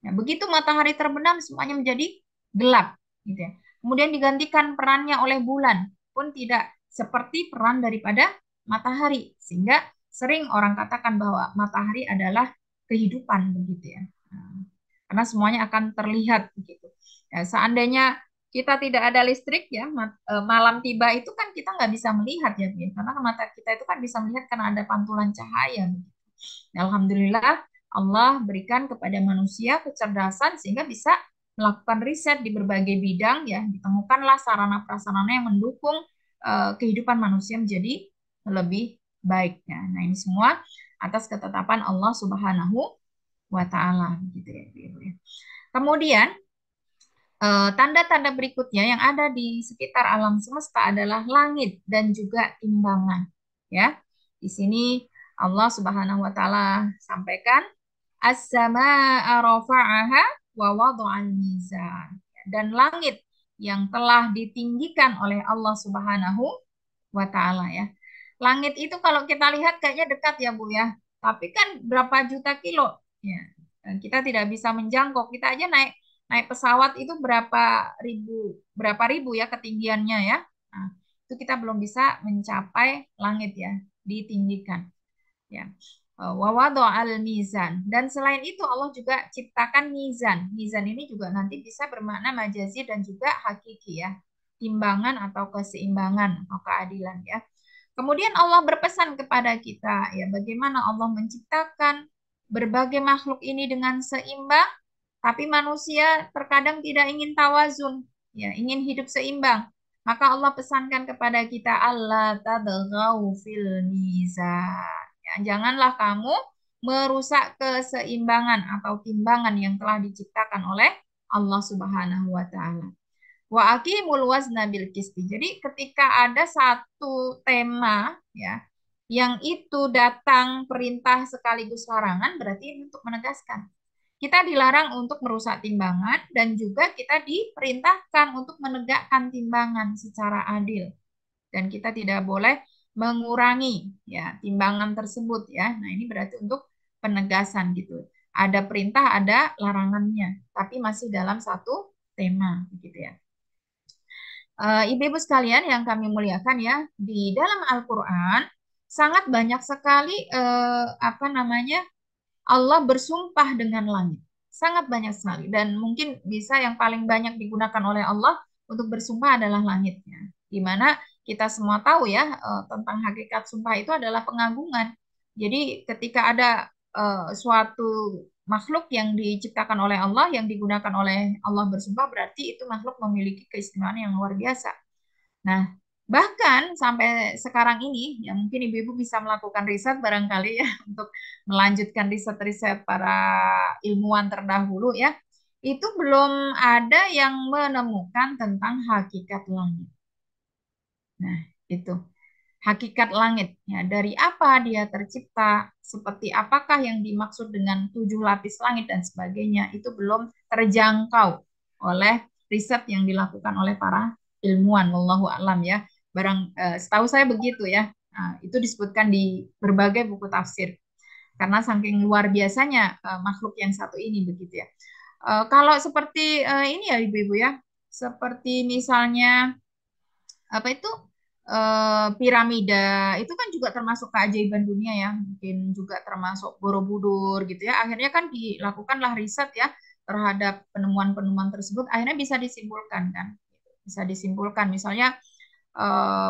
S1: Ya, begitu matahari terbenam semuanya menjadi gelap gitu ya. Kemudian digantikan perannya oleh bulan pun tidak seperti peran daripada matahari sehingga sering orang katakan bahwa matahari adalah kehidupan begitu ya. Nah, karena semuanya akan terlihat begitu. Ya, seandainya kita tidak ada listrik ya malam tiba itu kan kita nggak bisa melihat ya, karena mata kita itu kan bisa melihat karena ada pantulan cahaya. Alhamdulillah Allah berikan kepada manusia kecerdasan sehingga bisa melakukan riset di berbagai bidang ya ditemukanlah sarana prasarana yang mendukung kehidupan manusia menjadi lebih baik. Nah ini semua atas ketetapan Allah Subhanahu wa taala gitu ya. Kemudian tanda-tanda berikutnya yang ada di sekitar alam semesta adalah langit dan juga timbangan. Ya, di sini Allah Subhanahu wa taala sampaikan as-samaa'a rafa'aha wa wada'al mizan. Dan langit yang telah ditinggikan oleh Allah Subhanahu wa taala ya. Langit itu kalau kita lihat kayaknya dekat ya Bu ya. Tapi kan berapa juta kilo ya. Kita tidak bisa menjangkau. Kita aja naik naik pesawat itu berapa ribu ya ketinggiannya ya. Nah, itu kita belum bisa mencapai langit ya, ditinggikan. Ya. Al mizan. Dan selain itu Allah juga ciptakan mizan. Mizan ini juga nanti bisa bermakna majazi dan juga hakiki ya. Timbangan atau keseimbangan atau keadilan ya. Kemudian Allah berpesan kepada kita ya bagaimana Allah menciptakan berbagai makhluk ini dengan seimbang, tapi manusia terkadang tidak ingin tawazun, ya, ingin hidup seimbang. Maka Allah pesankan kepada kita Allah tadghaw fil mizan. Ya, janganlah kamu merusak keseimbangan atau timbangan yang telah diciptakan oleh Allah Subhanahu wa taala. Wa aqimul wazna bil qisti. Jadi ketika ada satu tema ya yang itu datang perintah sekaligus larangan berarti ini untuk menegaskan. Kita dilarang untuk merusak timbangan dan juga kita diperintahkan untuk menegakkan timbangan secara adil. Dan kita tidak boleh mengurangi ya timbangan tersebut ya. Nah, ini berarti untuk penegasan gitu. Ada perintah, ada larangannya, tapi masih dalam satu tema gitu ya. Ibu-ibu sekalian yang kami muliakan ya, di dalam Al-Qur'an sangat banyak sekali Allah bersumpah dengan langit. Sangat banyak sekali dan mungkin bisa yang paling banyak digunakan oleh Allah untuk bersumpah adalah langitnya. Di mana kita semua tahu ya tentang hakikat sumpah itu adalah pengagungan. Jadi ketika ada suatu makhluk yang diciptakan oleh Allah, yang digunakan oleh Allah bersumpah, berarti itu makhluk memiliki keistimewaan yang luar biasa. Nah, bahkan sampai sekarang ini, ya mungkin ibu-ibu bisa melakukan riset barangkali ya, untuk melanjutkan riset-riset para ilmuwan terdahulu ya, itu belum ada yang menemukan tentang hakikat langit. Nah, itu hakikat langit ya, dari apa dia tercipta, seperti apakah yang dimaksud dengan 7 lapis langit dan sebagainya, itu belum terjangkau oleh riset yang dilakukan oleh para ilmuwan, wallahu a'lam ya. Setahu saya begitu ya. Nah, itu disebutkan di berbagai buku tafsir karena saking luar biasanya makhluk yang satu ini begitu ya. Kalau seperti ini ya ibu-ibu ya, seperti misalnya apa itu piramida itu kan juga termasuk keajaiban dunia ya, mungkin juga termasuk Borobudur gitu ya. Akhirnya kan dilakukanlah riset ya terhadap penemuan-penemuan tersebut, akhirnya bisa disimpulkan kan, bisa disimpulkan misalnya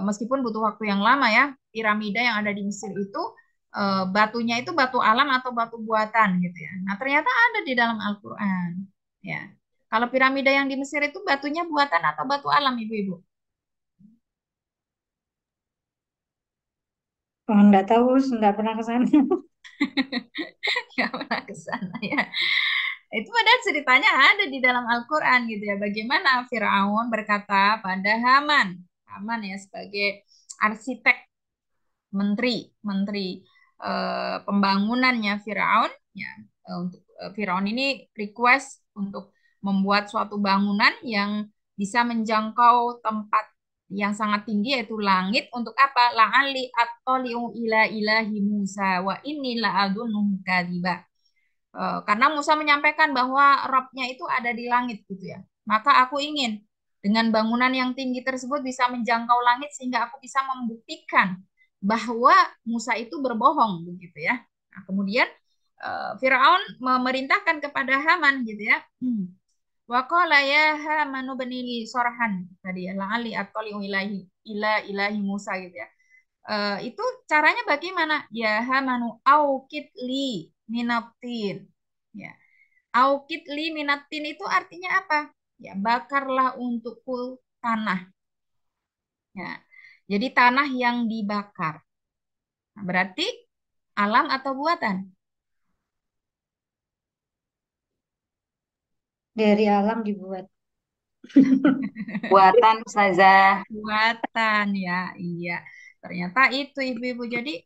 S1: meskipun butuh waktu yang lama ya, piramida yang ada di Mesir itu batunya itu batu alam atau batu buatan gitu ya. Nah ternyata ada di dalam Al-Quran ya. Kalau piramida yang di Mesir itu batunya buatan atau batu alam ibu-ibu?
S3: Oh, enggak tahu, enggak pernah ke sana.
S1: Nggak pernah ke sana ya. Itu padahal ceritanya ada di dalam Al-Quran gitu ya. Bagaimana Firaun berkata pada Haman. Haman ya sebagai arsitek menteri pembangunannya Firaun ya. Untuk Firaun ini request untuk membuat suatu bangunan yang bisa menjangkau tempat yang sangat tinggi yaitu langit untuk apa? La'ali attali'u ila ilahi Musa wa inni la'adunnuhu kadziba. Karena Musa menyampaikan bahwa Rabb-nya itu ada di langit gitu ya. Maka aku ingin dengan bangunan yang tinggi tersebut bisa menjangkau langit sehingga aku bisa membuktikan bahwa Musa itu berbohong begitu ya. Nah, kemudian Firaun memerintahkan kepada Haman gitu ya. Wa qala ya Hamanu bnili sorhan tadi ya la'ali attali'u ilahi Musa gitu ya. Itu caranya bagaimana? Ya Hamanu aukit li minatin. Ya. Aukit li minatin itu artinya apa? Ya, bakarlah untukku tanah. Ya. Jadi tanah yang dibakar. Nah, berarti alam atau buatan?
S3: Dari alam dibuat.
S2: Buatan Ustazah.
S1: Buatan ya, iya. Ternyata itu ibu-ibu. Jadi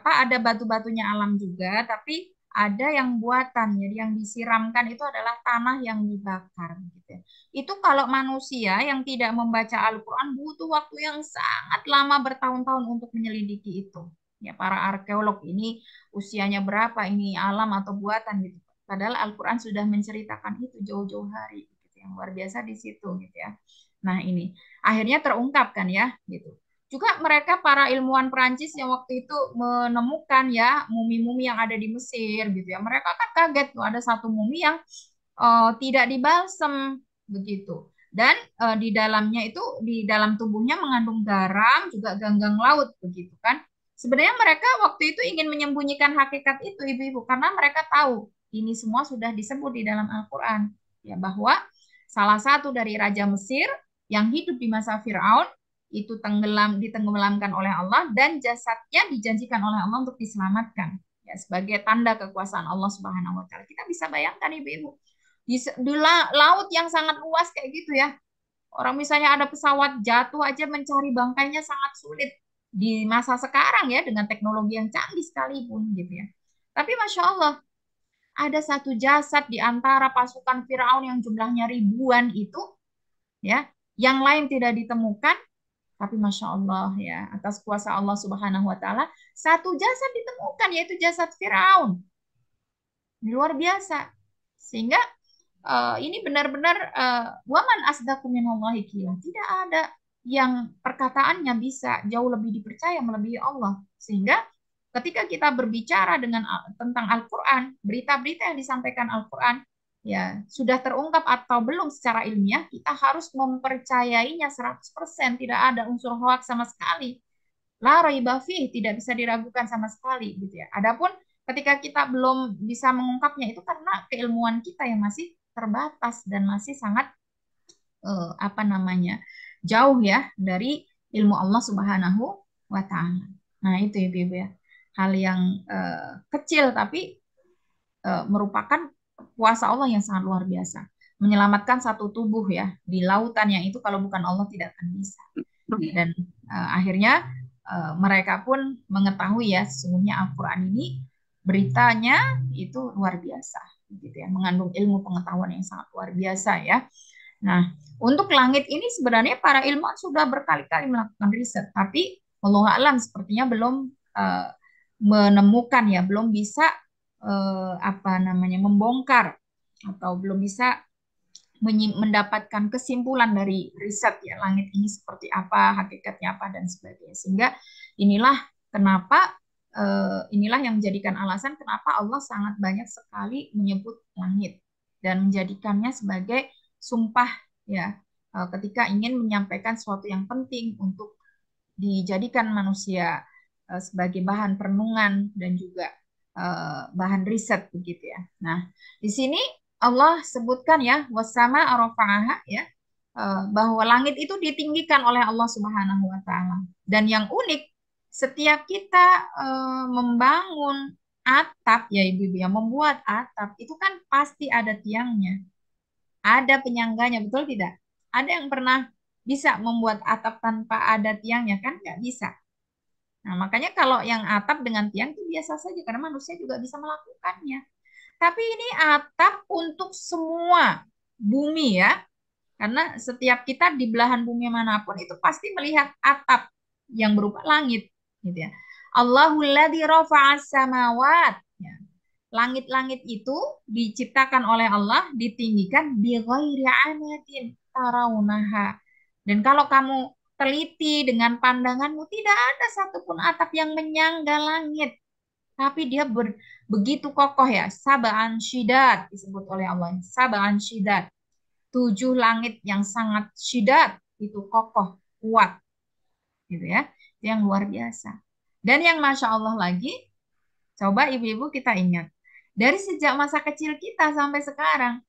S1: ada batu-batunya alam juga, tapi ada yang buatan. Jadi yang disiramkan itu adalah tanah yang dibakar. Gitu ya. Itu kalau manusia yang tidak membaca Al-Quran butuh waktu yang sangat lama bertahun-tahun untuk menyelidiki itu. Ya para arkeolog ini usianya berapa? Ini alam atau buatan gitu. Padahal Al-Quran sudah menceritakan itu jauh-jauh hari, gitu. Yang luar biasa di situ, gitu ya. Nah ini akhirnya terungkap kan ya, gitu. Juga mereka para ilmuwan Perancis yang waktu itu menemukan ya mumi-mumi yang ada di Mesir, gitu ya. Mereka kan kaget tuh ada satu mumi yang tidak dibalsem, begitu. Dan di dalamnya itu di dalam tubuhnya mengandung garam juga ganggang laut, begitu kan. Sebenarnya mereka waktu itu ingin menyembunyikan hakikat itu, ibu-ibu, karena mereka tahu ini semua sudah disebut di dalam Al-Quran, ya, bahwa salah satu dari raja Mesir yang hidup di masa Firaun itu ditenggelamkan oleh Allah dan jasadnya dijanjikan oleh Allah untuk diselamatkan, ya, sebagai tanda kekuasaan Allah Subhanahu Wa Taala. Kita bisa bayangkan, ibu-ibu, di laut yang sangat luas kayak gitu ya. Orang misalnya ada pesawat jatuh aja mencari bangkainya sangat sulit di masa sekarang ya dengan teknologi yang canggih sekalipun, gitu ya. Tapi Masya Allah, ada satu jasad di antara pasukan Firaun yang jumlahnya ribuan itu, ya, yang lain tidak ditemukan. Tapi Masya Allah ya, atas kuasa Allah Subhanahu Wa Taala, satu jasad ditemukan, yaitu jasad Firaun. Luar biasa. Sehingga ini benar-benar waman asdaqu minallahi qila. Tidak ada yang perkataannya bisa jauh lebih dipercaya melebihi Allah. Sehingga ketika kita berbicara tentang Al-Quran, berita-berita yang disampaikan Al-Quran, ya sudah terungkap atau belum secara ilmiah, kita harus mempercayainya 100%. Tidak ada unsur hoaks sama sekali. La raiba fih, tidak bisa diragukan sama sekali, gitu ya. Adapun ketika kita belum bisa mengungkapnya itu karena keilmuan kita yang masih terbatas dan masih sangat jauh ya dari ilmu Allah Subhanahu wa Ta'ala. Nah, itu ibu-ibu ya. Hal yang kecil tapi merupakan kuasa Allah yang sangat luar biasa. Menyelamatkan satu tubuh ya di lautan yang itu kalau bukan Allah tidak akan bisa. Dan akhirnya mereka pun mengetahui ya sesungguhnya Al-Quran ini beritanya itu luar biasa, gitu ya, mengandung ilmu pengetahuan yang sangat luar biasa ya. Nah, untuk langit ini sebenarnya para ilmuwan sudah berkali-kali melakukan riset, tapi wallahu a'lam sepertinya belum menemukan ya, belum bisa membongkar atau belum bisa mendapatkan kesimpulan dari riset ya langit ini seperti apa, hakikatnya apa dan sebagainya. Sehingga inilah kenapa inilah yang menjadikan alasan kenapa Allah sangat banyak sekali menyebut langit dan menjadikannya sebagai sumpah ya ketika ingin menyampaikan sesuatu yang penting untuk dijadikan manusia sebagai bahan perenungan dan juga bahan riset begitu ya. Nah, di sini Allah sebutkan ya wasama arafa'aha ya bahwa langit itu ditinggikan oleh Allah Subhanahu wa Ta'ala. Dan yang unik, setiap kita membangun atap ya ibu-ibu ya, membuat atap itu kan pasti ada tiangnya, ada penyangganya, betul tidak? Ada yang pernah bisa membuat atap tanpa ada tiangnya kan? Nggak bisa. Nah, makanya kalau yang atap dengan tiang itu biasa saja karena manusia juga bisa melakukannya. Tapi ini atap untuk semua bumi ya. Karena setiap kita di belahan bumi manapun itu pasti melihat atap yang berupa langit, gitu ya. Allahul ladzi rafa'as samawat. Ya. Langit-langit itu diciptakan oleh Allah, ditinggikan bi ghairi amadin tarawunaha. Dan kalau kamu teliti dengan pandanganmu, tidak ada satupun atap yang menyangga langit. Tapi dia begitu kokoh ya. Sab'an syidad disebut oleh Allah. Sab'an syidad. 7 langit yang sangat syidat, itu kokoh, kuat. Gitu ya. Itu yang luar biasa. Dan yang Masya Allah lagi, coba ibu-ibu kita ingat. Dari sejak masa kecil kita sampai sekarang,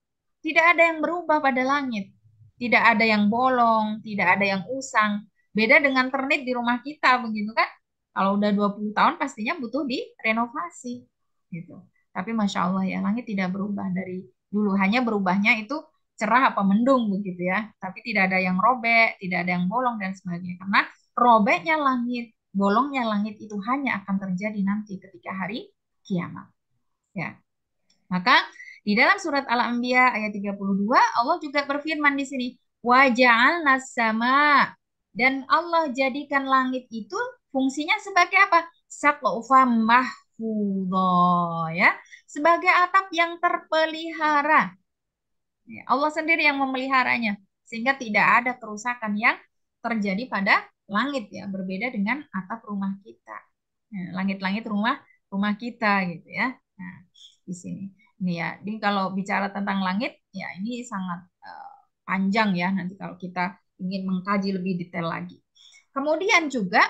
S1: tidak ada yang berubah pada langit. Tidak ada yang bolong, tidak ada yang usang. Beda dengan ternit di rumah kita, begitu kan? Kalau udah 20 tahun pastinya butuh direnovasi. Gitu. Tapi Masya Allah ya, langit tidak berubah dari dulu. Hanya berubahnya itu cerah apa mendung begitu ya. Tapi tidak ada yang robek, tidak ada yang bolong dan sebagainya. Karena robeknya langit, bolongnya langit itu hanya akan terjadi nanti ketika hari kiamat. Ya. Maka di dalam surat Al-Anbiya ayat 32 Allah juga berfirman di sini, wa ja'alna sama, dan Allah jadikan langit itu fungsinya sebagai apa? Saqfan mahfudha ya, sebagai atap yang terpelihara. Ya, Allah sendiri yang memeliharanya sehingga tidak ada kerusakan yang terjadi pada langit ya, berbeda dengan atap rumah kita. Ya, langit-langit rumah rumah kita gitu ya. Nah, di sini. Ini ya. Jadi kalau bicara tentang langit ya ini sangat panjang ya nanti kalau kita ingin mengkaji lebih detail lagi. Kemudian juga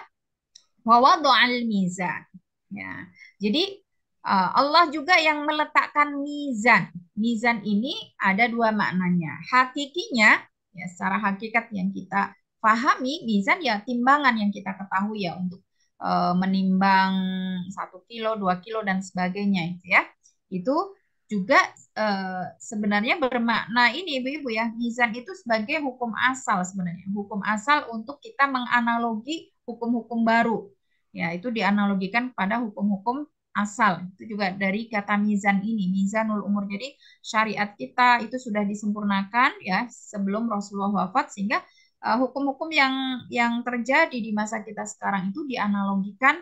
S1: wawada'al mizan. Ya. Jadi Allah juga yang meletakkan mizan. Mizan ini ada dua maknanya. Hakikinya, ya secara hakikat yang kita pahami, mizan ya timbangan yang kita ketahui ya untuk menimbang 1 kilo, 2 kilo dan sebagainya itu ya. Itu juga sebenarnya bermakna ini Ibu-ibu ya. Mizan itu sebagai hukum asal sebenarnya. Hukum asal untuk kita menganalogi hukum-hukum baru. Ya, itu dianalogikan pada hukum-hukum asal. Itu juga dari kata mizan ini, mizanul umur. Jadi syariat kita itu sudah disempurnakan ya sebelum Rasulullah wafat sehingga hukum-hukum yang terjadi di masa kita sekarang itu dianalogikan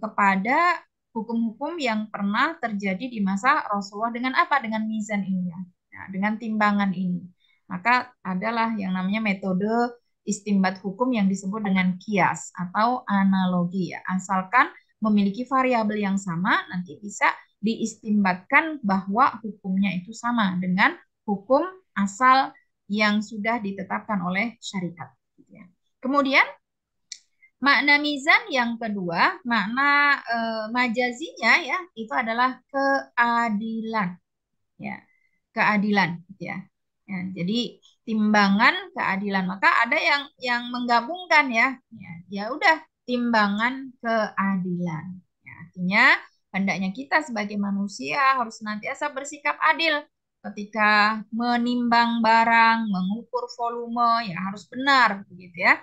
S1: kepada hukum-hukum yang pernah terjadi di masa Rasulullah dengan apa? Dengan mizan ini ya. Nah, dengan timbangan ini. Maka adalah yang namanya metode istimbat hukum yang disebut dengan kias atau analogi ya. Asalkan memiliki variabel yang sama, nanti bisa diistimbatkan bahwa hukumnya itu sama dengan hukum asal yang sudah ditetapkan oleh syariat. Kemudian makna mizan yang kedua, makna majazinya ya, itu adalah keadilan. Ya, keadilan ya. Ya, jadi timbangan keadilan. Maka ada yang menggabungkan ya. Ya udah timbangan keadilan. Ya, artinya hendaknya kita sebagai manusia harus senantiasa bersikap adil ketika menimbang barang, mengukur volume ya harus benar begitu ya.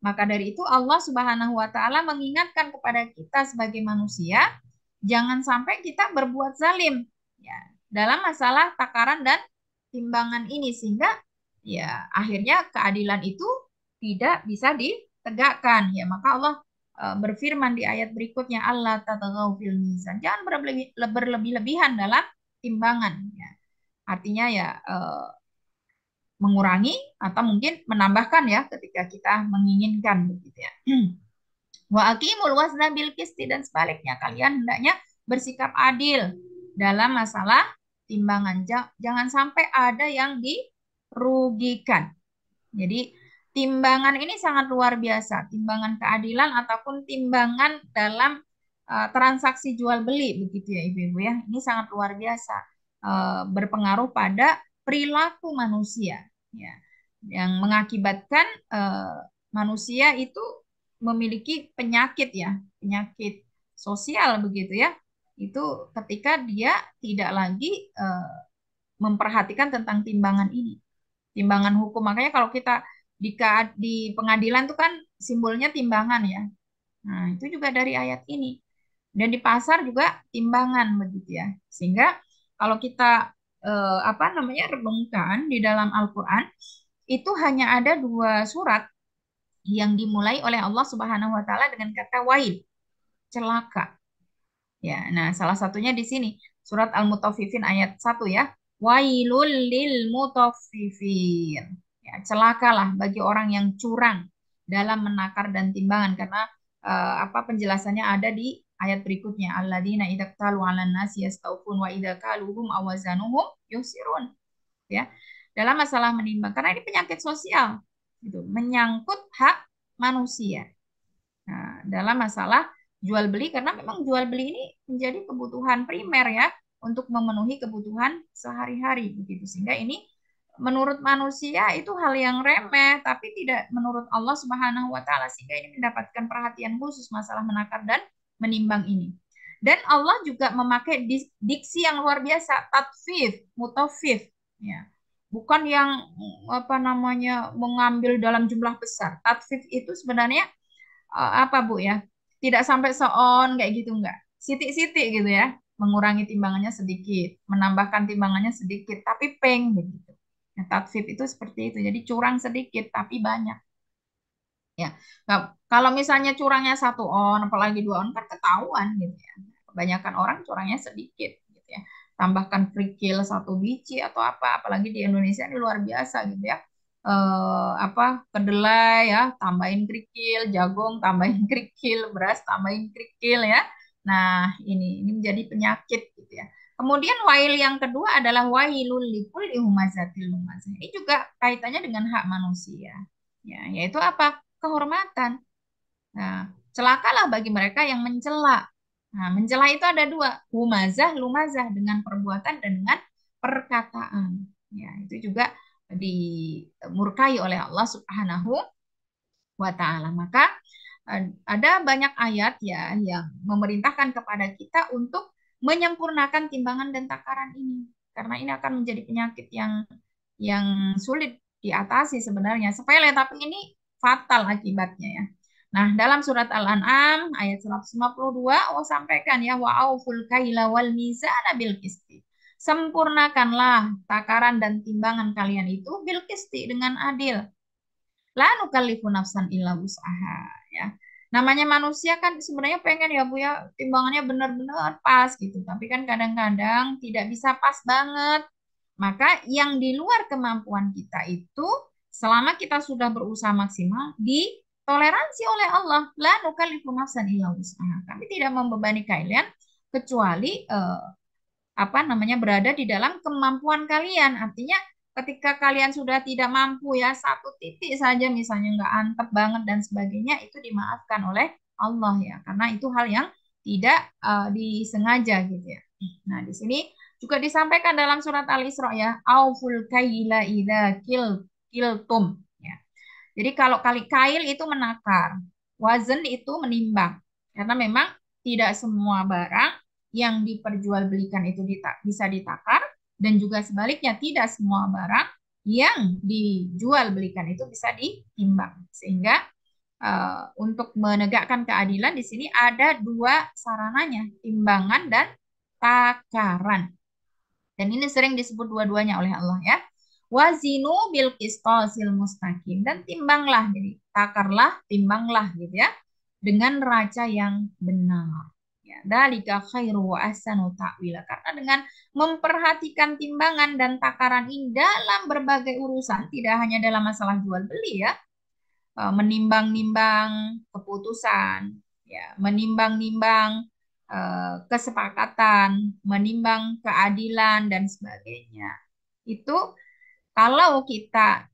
S1: Maka dari itu Allah Subhanahu wa taala mengingatkan kepada kita sebagai manusia jangan sampai kita berbuat zalim ya dalam masalah takaran dan timbangan ini sehingga ya akhirnya keadilan itu tidak bisa ditegakkan ya maka Allah berfirman di ayat berikutnya Allah tataghaw fil mizan jangan berlebih-lebihan dalam timbangan ya artinya ya mengurangi atau mungkin menambahkan ya ketika kita menginginkan begitu ya wa aqimul wazna bil qisti dan sebaliknya kalian hendaknya bersikap adil dalam masalah timbangan jangan sampai ada yang dirugikan. Jadi timbangan ini sangat luar biasa, timbangan keadilan ataupun timbangan dalam transaksi jual beli begitu ya Ibu-ibu ya. Ini sangat luar biasa berpengaruh pada perilaku manusia ya yang mengakibatkan manusia itu memiliki penyakit ya, penyakit sosial begitu ya. Itu ketika dia tidak lagi memperhatikan tentang timbangan ini. Timbangan hukum. Makanya kalau kita di pengadilan itu kan simbolnya timbangan ya. Nah, itu juga dari ayat ini. Dan di pasar juga timbangan begitu ya. Sehingga kalau kita renungkan di dalam Al-Qur'an itu hanya ada 2 surat yang dimulai oleh Allah Subhanahu wa taala dengan kata wail, celaka. Ya, nah salah satunya di sini surat Al-Mutaffifin ayat 1 ya. Wailul lil mutaffifin. Ya, celakalah bagi orang yang curang dalam menakar dan timbangan karena penjelasannya ada di ayat berikutnya. Alladzina idza qalu 'alan nasi yastawfun wa idza qaluhum awazanuhum yusirun. Ya. Dalam masalah menimbang karena ini penyakit sosial gitu, menyangkut hak manusia. Nah, dalam masalah jual beli karena memang jual beli ini menjadi kebutuhan primer ya untuk memenuhi kebutuhan sehari-hari begitu sehingga ini menurut manusia itu hal yang remeh tapi tidak menurut Allah Subhanahu wa taala sehingga ini mendapatkan perhatian khusus masalah menakar dan menimbang ini. Dan Allah juga memakai diksi yang luar biasa tatfif, mutaffif ya. Bukan yang mengambil dalam jumlah besar. Tatfif itu sebenarnya Bu ya? Tidak sampai seon kayak gitu enggak. Sitik-sitik gitu ya. Mengurangi timbangannya sedikit, menambahkan timbangannya sedikit, tapi peng begitu. Nah, tatfif itu seperti itu. Jadi curang sedikit tapi banyak. Ya. Kalau misalnya curangnya 1 on, apalagi 2 on kan ketahuan gitu ya. Kebanyakan orang curangnya sedikit. Gitu. gitu ya. Tambahkan kerikil 1 biji atau apa, apalagi di Indonesia ini luar biasa gitu ya. Apa kedelai ya, tambahin kerikil, jagung tambahin kerikil, beras tambahin kerikil ya. Nah, ini menjadi penyakit gitu ya. Kemudian wail yang kedua adalah wailul likulli humazatil lumazah. Ini juga kaitannya dengan hak manusia. Ya, yaitu apa? Kehormatan. Nah, celakalah bagi mereka yang mencela. Nah, mencela itu ada 2, humazah, lumazah, dengan perbuatan dan dengan perkataan. Ya, itu juga dimurkai oleh Allah Subhanahu wa taala. Maka ada banyak ayat ya yang memerintahkan kepada kita untuk menyempurnakan timbangan dan takaran ini. Karena ini akan menjadi penyakit yang sulit diatasi sebenarnya. Sepele tapi ini fatal akibatnya ya. Nah, dalam surat Al-An'am ayat 152 Allah sampaikan ya wa'auful kaila wal mizana bil qisti. Sempurnakanlah takaran dan timbangan kalian itu bil qisti, dengan adil. La nukallifu nafsan illa wus'aha ya. Namanya manusia kan sebenarnya pengen ya Bu ya timbangannya benar-benar pas gitu. Tapi kan kadang-kadang tidak bisa pas banget. Maka yang di luar kemampuan kita itu selama kita sudah berusaha maksimal ditoleransi oleh Allah. La nukallifu nafsan illa wus'aha. Kami tidak membebani kalian kecuali berada di dalam kemampuan kalian. Artinya ketika kalian sudah tidak mampu ya 1 titik saja misalnya nggak antep banget dan sebagainya, itu dimaafkan oleh Allah ya, karena itu hal yang tidak disengaja gitu ya. Nah, di sini juga disampaikan dalam surat Al-Isra ya, auful kaila idza kiltum ya. Jadi kalau kail itu menakar, wazn itu menimbang. Karena memang tidak semua barang yang diperjualbelikan itu bisa ditakar, dan juga sebaliknya tidak semua barang yang dijual belikan itu bisa ditimbang. Sehingga untuk menegakkan keadilan di sini ada 2 sarananya, timbangan dan takaran. Dan ini sering disebut dua-duanya oleh Allah ya. Wazinu bil qistasil mustaqim, dan timbanglah, jadi takarlah, timbanglah gitu ya, dengan neraca yang benar. Ya, dalika khairu wa ahsanu ta'wila. Karena dengan memperhatikan timbangan dan takaran ini dalam berbagai urusan, tidak hanya dalam masalah jual beli ya, menimbang-nimbang keputusan, ya, menimbang-nimbang kesepakatan, menimbang keadilan dan sebagainya. Itu kalau kita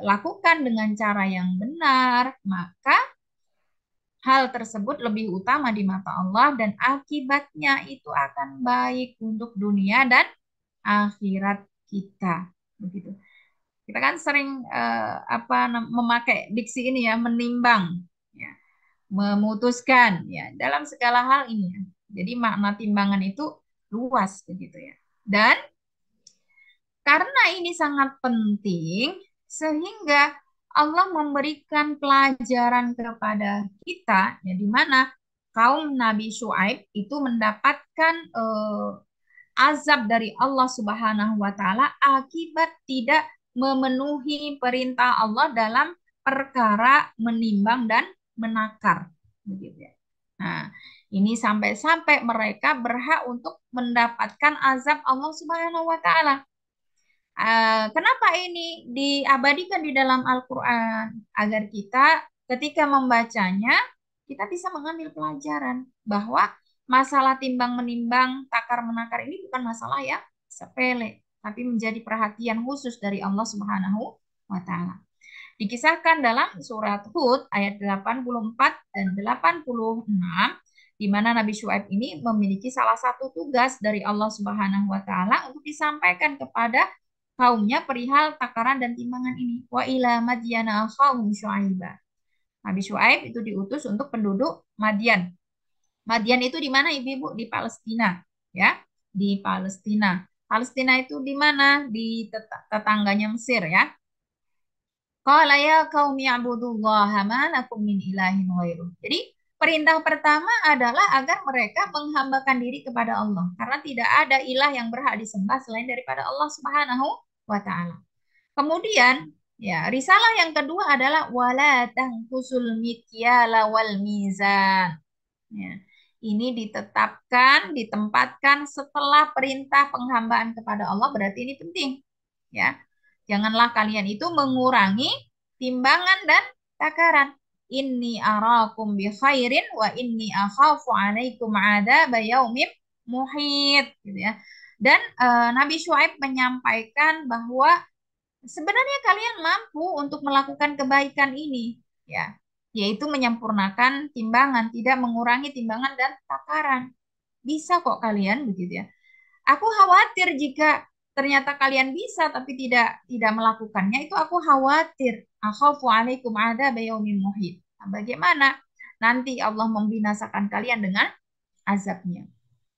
S1: lakukan dengan cara yang benar, maka hal tersebut lebih utama di mata Allah dan akibatnya itu akan baik untuk dunia dan akhirat kita. Begitu. Kita kan sering memakai diksi ini ya, menimbang, ya, memutuskan ya dalam segala hal ini ya. Jadi makna timbangan itu luas begitu ya. Dan karena ini sangat penting sehingga Allah memberikan pelajaran kepada kita ya, di mana kaum Nabi Syuaib itu mendapatkan azab dari Allah Subhanahu wa taala akibat tidak memenuhi perintah Allah dalam perkara menimbang dan menakar begitu ya. Nah, ini sampai-sampai mereka berhak untuk mendapatkan azab Allah Subhanahu wa taala. Kenapa ini diabadikan di dalam Al-Quran? Agar kita ketika membacanya, kita bisa mengambil pelajaran bahwa masalah timbang-menimbang, takar-menakar ini bukan masalah yang sepele, tapi menjadi perhatian khusus dari Allah Subhanahu wa taala. Dikisahkan dalam surat Hud ayat 84 dan 86 di mana Nabi Syuaib ini memiliki salah satu tugas dari Allah Subhanahu wa taala untuk disampaikan kepada kaumnya perihal takaran dan timbangan ini. Wa ila madyana akhahum Syuaiba. Nabi Syuaib itu diutus untuk penduduk Madian. Madian itu di mana Ibu-ibu? Di Palestina, ya. Di Palestina. Palestina itu di mana? Di tetangganya Mesir, ya. Qala ya qaumi ibudullaha ma lakum min ilahin ghairuh. Jadi perintah pertama adalah agar mereka menghambakan diri kepada Allah karena tidak ada ilah yang berhak disembah selain daripada Allah Subhanahu wa taala. Kemudian ya, risalah yang kedua adalah wala tanqusul mikyala wal mizan. Ya. ini ditetapkan, ditempatkan setelah perintah penghambaan kepada Allah, berarti ini penting. Ya, janganlah kalian itu mengurangi timbangan dan takaran. Inni arakum bi khairin wa inni akhafu alaikum adaba yaumin muhit, gitu ya. Dan Nabi Syuaib menyampaikan bahwa sebenarnya kalian mampu untuk melakukan kebaikan ini, ya, yaitu menyempurnakan timbangan, tidak mengurangi timbangan dan takaran. Bisa kok kalian, begitu ya. Aku khawatir jika ternyata kalian bisa tapi tidak melakukannya, itu aku khawatir. Akhafu alaikum adzab yaumin muhit. Nah, bagaimana nanti Allah membinasakan kalian dengan azabnya.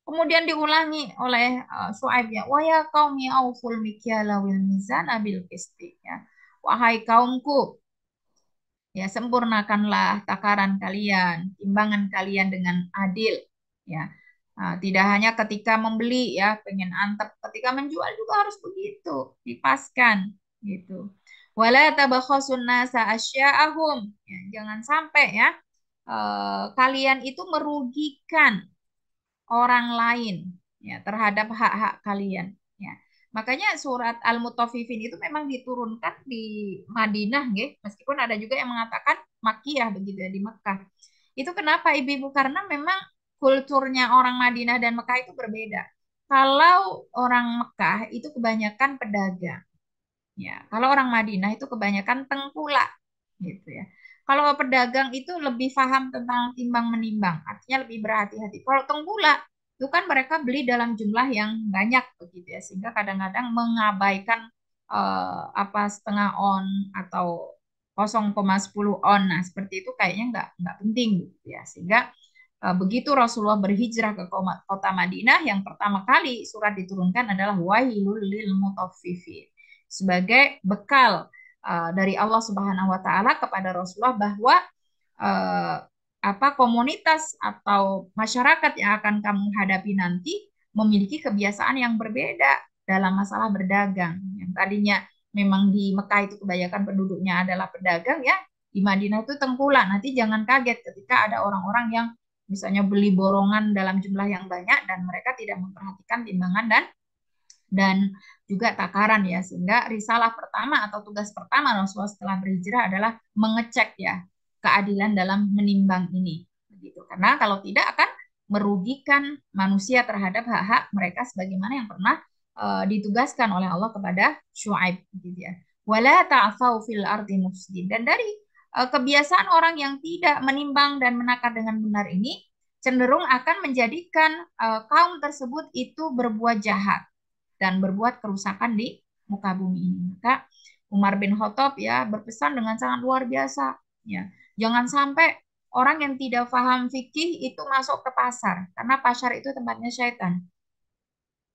S1: Kemudian diulangi oleh Syuaib, ya, wa ya qaumi auful mikyala wal mizana bil qisti, ya. Wahai kaumku, ya, sempurnakanlah takaran kalian, timbangan kalian dengan adil, ya. Nah, tidak hanya ketika membeli, ya, pengen antep, ketika menjual juga harus begitu, dipaskan, gitu. Wala tabakhasun nasa asya'ahum, ya, jangan sampai, ya, kalian itu merugikan orang lain, ya, terhadap hak-hak kalian, ya. Makanya surat Al-Mutaffifin itu memang diturunkan di Madinah, nggih, meskipun ada juga yang mengatakan Makkiyah, begitu ya, di Mekah. Itu kenapa Ibu-ibu? Karena memang kulturnya orang Madinah dan Mekah itu berbeda. Kalau orang Mekah itu kebanyakan pedagang, ya. Kalau orang Madinah itu kebanyakan tengkulak, gitu ya. Kalau pedagang itu lebih paham tentang timbang menimbang, artinya lebih berhati-hati. Kalau tengkulak itu kan mereka beli dalam jumlah yang banyak, begitu ya, sehingga kadang-kadang mengabaikan apa setengah on atau 0,10 on. Nah, seperti itu kayaknya nggak penting, gitu ya. Sehingga begitu Rasulullah berhijrah ke kota Madinah, yang pertama kali surat diturunkan adalah wailul lil mutaffifin, sebagai bekal dari Allah Subhanahu wa taala kepada Rasulullah bahwa komunitas atau masyarakat yang akan kamu hadapi nanti memiliki kebiasaan yang berbeda dalam masalah berdagang. Yang tadinya memang di Mekah itu kebanyakan penduduknya adalah pedagang, ya, di Madinah itu tengkulak. Nanti jangan kaget ketika ada orang-orang yang misalnya beli borongan dalam jumlah yang banyak dan mereka tidak memperhatikan timbangan dan juga takaran, ya. Sehingga risalah pertama atau tugas pertama Rasulullah setelah berhijrah adalah mengecek, ya, keadilan dalam menimbang ini, begitu. Karena kalau tidak akan merugikan manusia terhadap hak-hak mereka sebagaimana yang pernah ditugaskan oleh Allah kepada Syuaib, gitu ya. Wala ta'fau fil ardi mufsidin. Dan dari kebiasaan orang yang tidak menimbang dan menakar dengan benar ini cenderung akan menjadikan kaum tersebut itu berbuat jahat dan berbuat kerusakan di muka bumi ini. Maka Umar bin Khattab, ya, berpesan dengan sangat luar biasa, ya, jangan sampai orang yang tidak paham fikih itu masuk ke pasar, karena pasar itu tempatnya syaitan.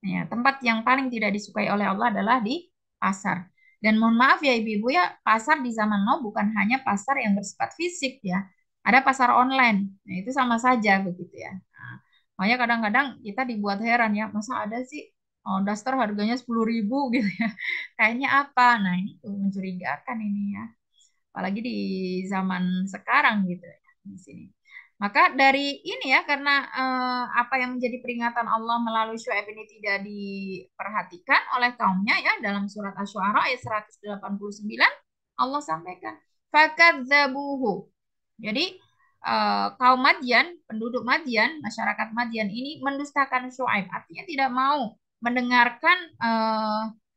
S1: Ya, tempat yang paling tidak disukai oleh Allah adalah di pasar. Dan mohon maaf ya ibu-ibu, ya, pasar di zaman now bukan hanya pasar yang bersifat fisik, ya. Ada pasar online. Nah, itu sama saja, begitu ya. Nah, makanya kadang-kadang kita dibuat heran, ya, masa ada sih daster harganya 10.000 gitu ya. Kayaknya apa? Nah, ini tuh mencurigakan ini, ya. Apalagi di zaman sekarang, gitu ya, di sini. Maka dari ini, ya, karena apa yang menjadi peringatan Allah melalui Syuaib ini tidak diperhatikan oleh kaumnya, ya, dalam surat Asy-Syu'ara ayat 189 Allah sampaikan fakadzabuhu. Jadi kaum Madyan, penduduk Madyan, masyarakat Madyan ini mendustakan Syuaib, artinya tidak mau mendengarkan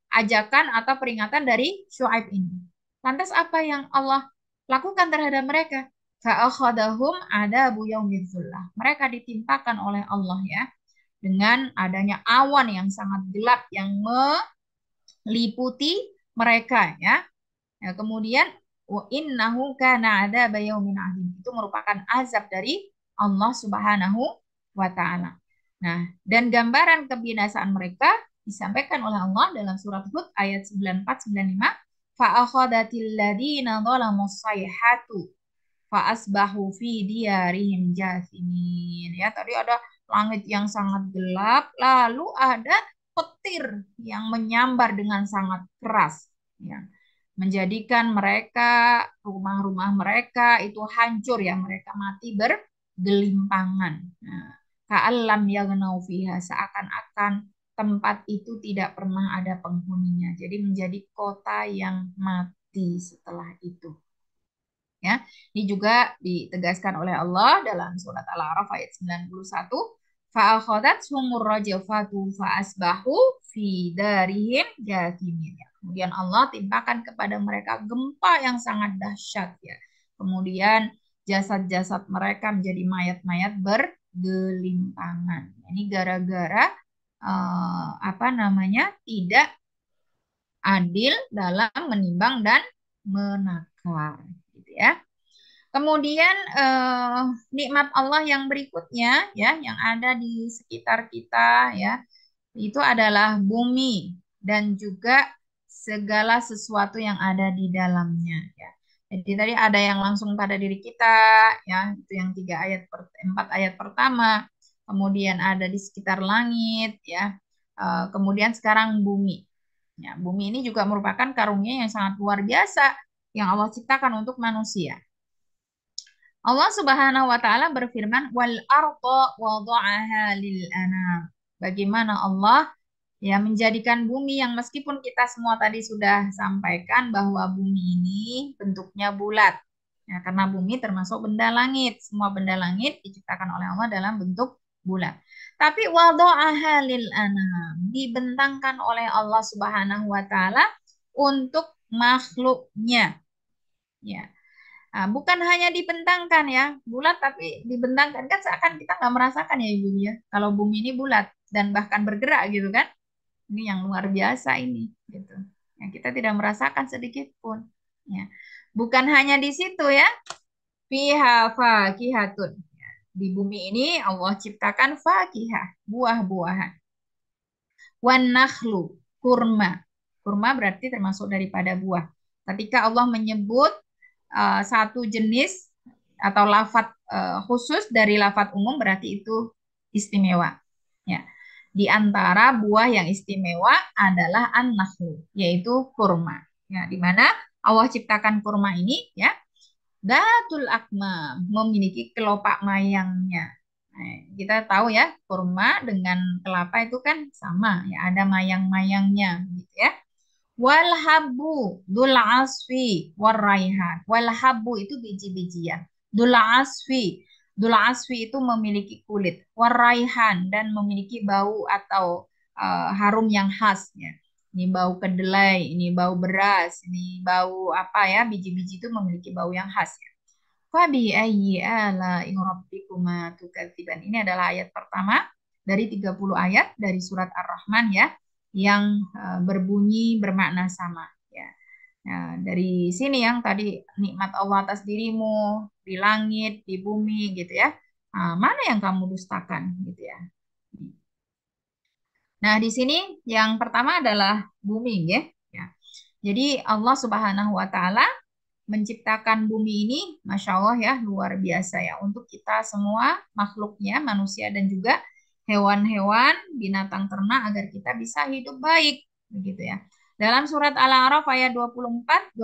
S1: ajakan atau peringatan dari Syuaib ini. Lantas apa yang Allah lakukan terhadap mereka? Fa'akhadahum adabu yaumidz zullah. Mereka ditimpakan oleh Allah, ya, dengan adanya awan yang sangat gelap yang meliputi mereka, ya. Nah, kemudian wa innahu kana adzaba yaumin adzim. Itu merupakan azab dari Allah Subhanahu wa taala. Nah, dan gambaran kebinasaan mereka disampaikan oleh Allah dalam surat Hud ayat 94-95. Fa'akhadatil ladzina dzalamus sayhatu fa'asbahu fi diyarihim jathimin. Ya, tadi ada langit yang sangat gelap, lalu ada petir yang menyambar dengan sangat keras, ya, menjadikan mereka, rumah-rumah mereka itu hancur, ya, mereka mati bergelimpangan. Nah, ka'allam yaghnau fiha, seakan-akan tempat itu tidak pernah ada penghuninya. Jadi menjadi kota yang mati setelah itu. Ya, ini juga ditegaskan oleh Allah dalam surat Al-A'raf ayat 91. Fa'akhadathumur rajafatu fa'asbahu fi darihim jathimin. Ya. Kemudian Allah timpakan kepada mereka gempa yang sangat dahsyat ya. Kemudian jasad-jasad mereka menjadi mayat-mayat bergelimpangan. Ini gara-gara tidak adil dalam menimbang dan menakar, gitu ya. Kemudian nikmat Allah yang berikutnya ya, yang ada di sekitar kita ya, itu adalah bumi dan juga segala sesuatu yang ada di dalamnya ya. Jadi tadi ada yang langsung pada diri kita ya, itu yang 4 ayat pertama. Kemudian ada di sekitar langit ya. Kemudian sekarang bumi. Ya, bumi ini juga merupakan karunia yang sangat luar biasa yang Allah ciptakan untuk manusia. Allah Subhanahu wa taala berfirman, wal arda wada'aha lil anam. Bagaimana Allah ya menjadikan bumi yang meskipun kita semua tadi sudah sampaikan bahwa bumi ini bentuknya bulat. Ya, karena bumi termasuk benda langit. Semua benda langit diciptakan oleh Allah dalam bentuk bulat. Tapi wada'aha lil anam, dibentangkan oleh Allah Subhanahu wa taala untuk makhluknya. Ya. Nah, bukan hanya dibentangkan ya, bulat tapi dibentangkan kan seakan kita nggak merasakan ya Ibu ya. Kalau bumi ini bulat dan bahkan bergerak gitu kan. Ini yang luar biasa ini gitu. Ya, kita tidak merasakan sedikit pun. Ya. Bukan hanya di situ ya. Fiha fakihatun. Ya. Di bumi ini Allah ciptakan fakihah, buah-buahan. Wan nakhlu, kurma. Kurma berarti termasuk daripada buah. Ketika Allah menyebut satu jenis atau lafadz khusus dari lafadz umum berarti itu istimewa. Ya. Di antara buah yang istimewa adalah an-nakhlu, yaitu kurma. Ya, di mana Allah ciptakan kurma ini ya, datul akmam, memiliki kelopak mayangnya. Nah, kita tahu ya, kurma dengan kelapa itu kan sama ya, ada mayang-mayangnya gitu ya. Wal habbu dul asfi war raihan. Wal habbu itu biji-bijian. Dul asfi itu memiliki kulit. War raihan dan memiliki bau atau harum yang khas ya. Ini bau kedelai, ini bau beras, ini bau apa ya, biji-biji itu memiliki bau yang khas ya. Fabi ayyi ala'i rabbikuma tukadziban. Ini adalah ayat pertama dari 30 ayat dari surat Ar-Rahman ya, yang berbunyi bermakna sama ya. Nah, dari sini yang tadi nikmat Allah atas dirimu di langit, di bumi gitu ya. Nah, mana yang kamu dustakan gitu ya. Nah, di sini yang pertama adalah bumi ya. Ya. Jadi Allah Subhanahu wa taala menciptakan bumi ini, Masya Allah ya, luar biasa ya, untuk kita semua makhluknya, manusia dan juga hewan-hewan, binatang ternak agar kita bisa hidup baik, begitu ya. Dalam surat Al-A'raf ayat 24-25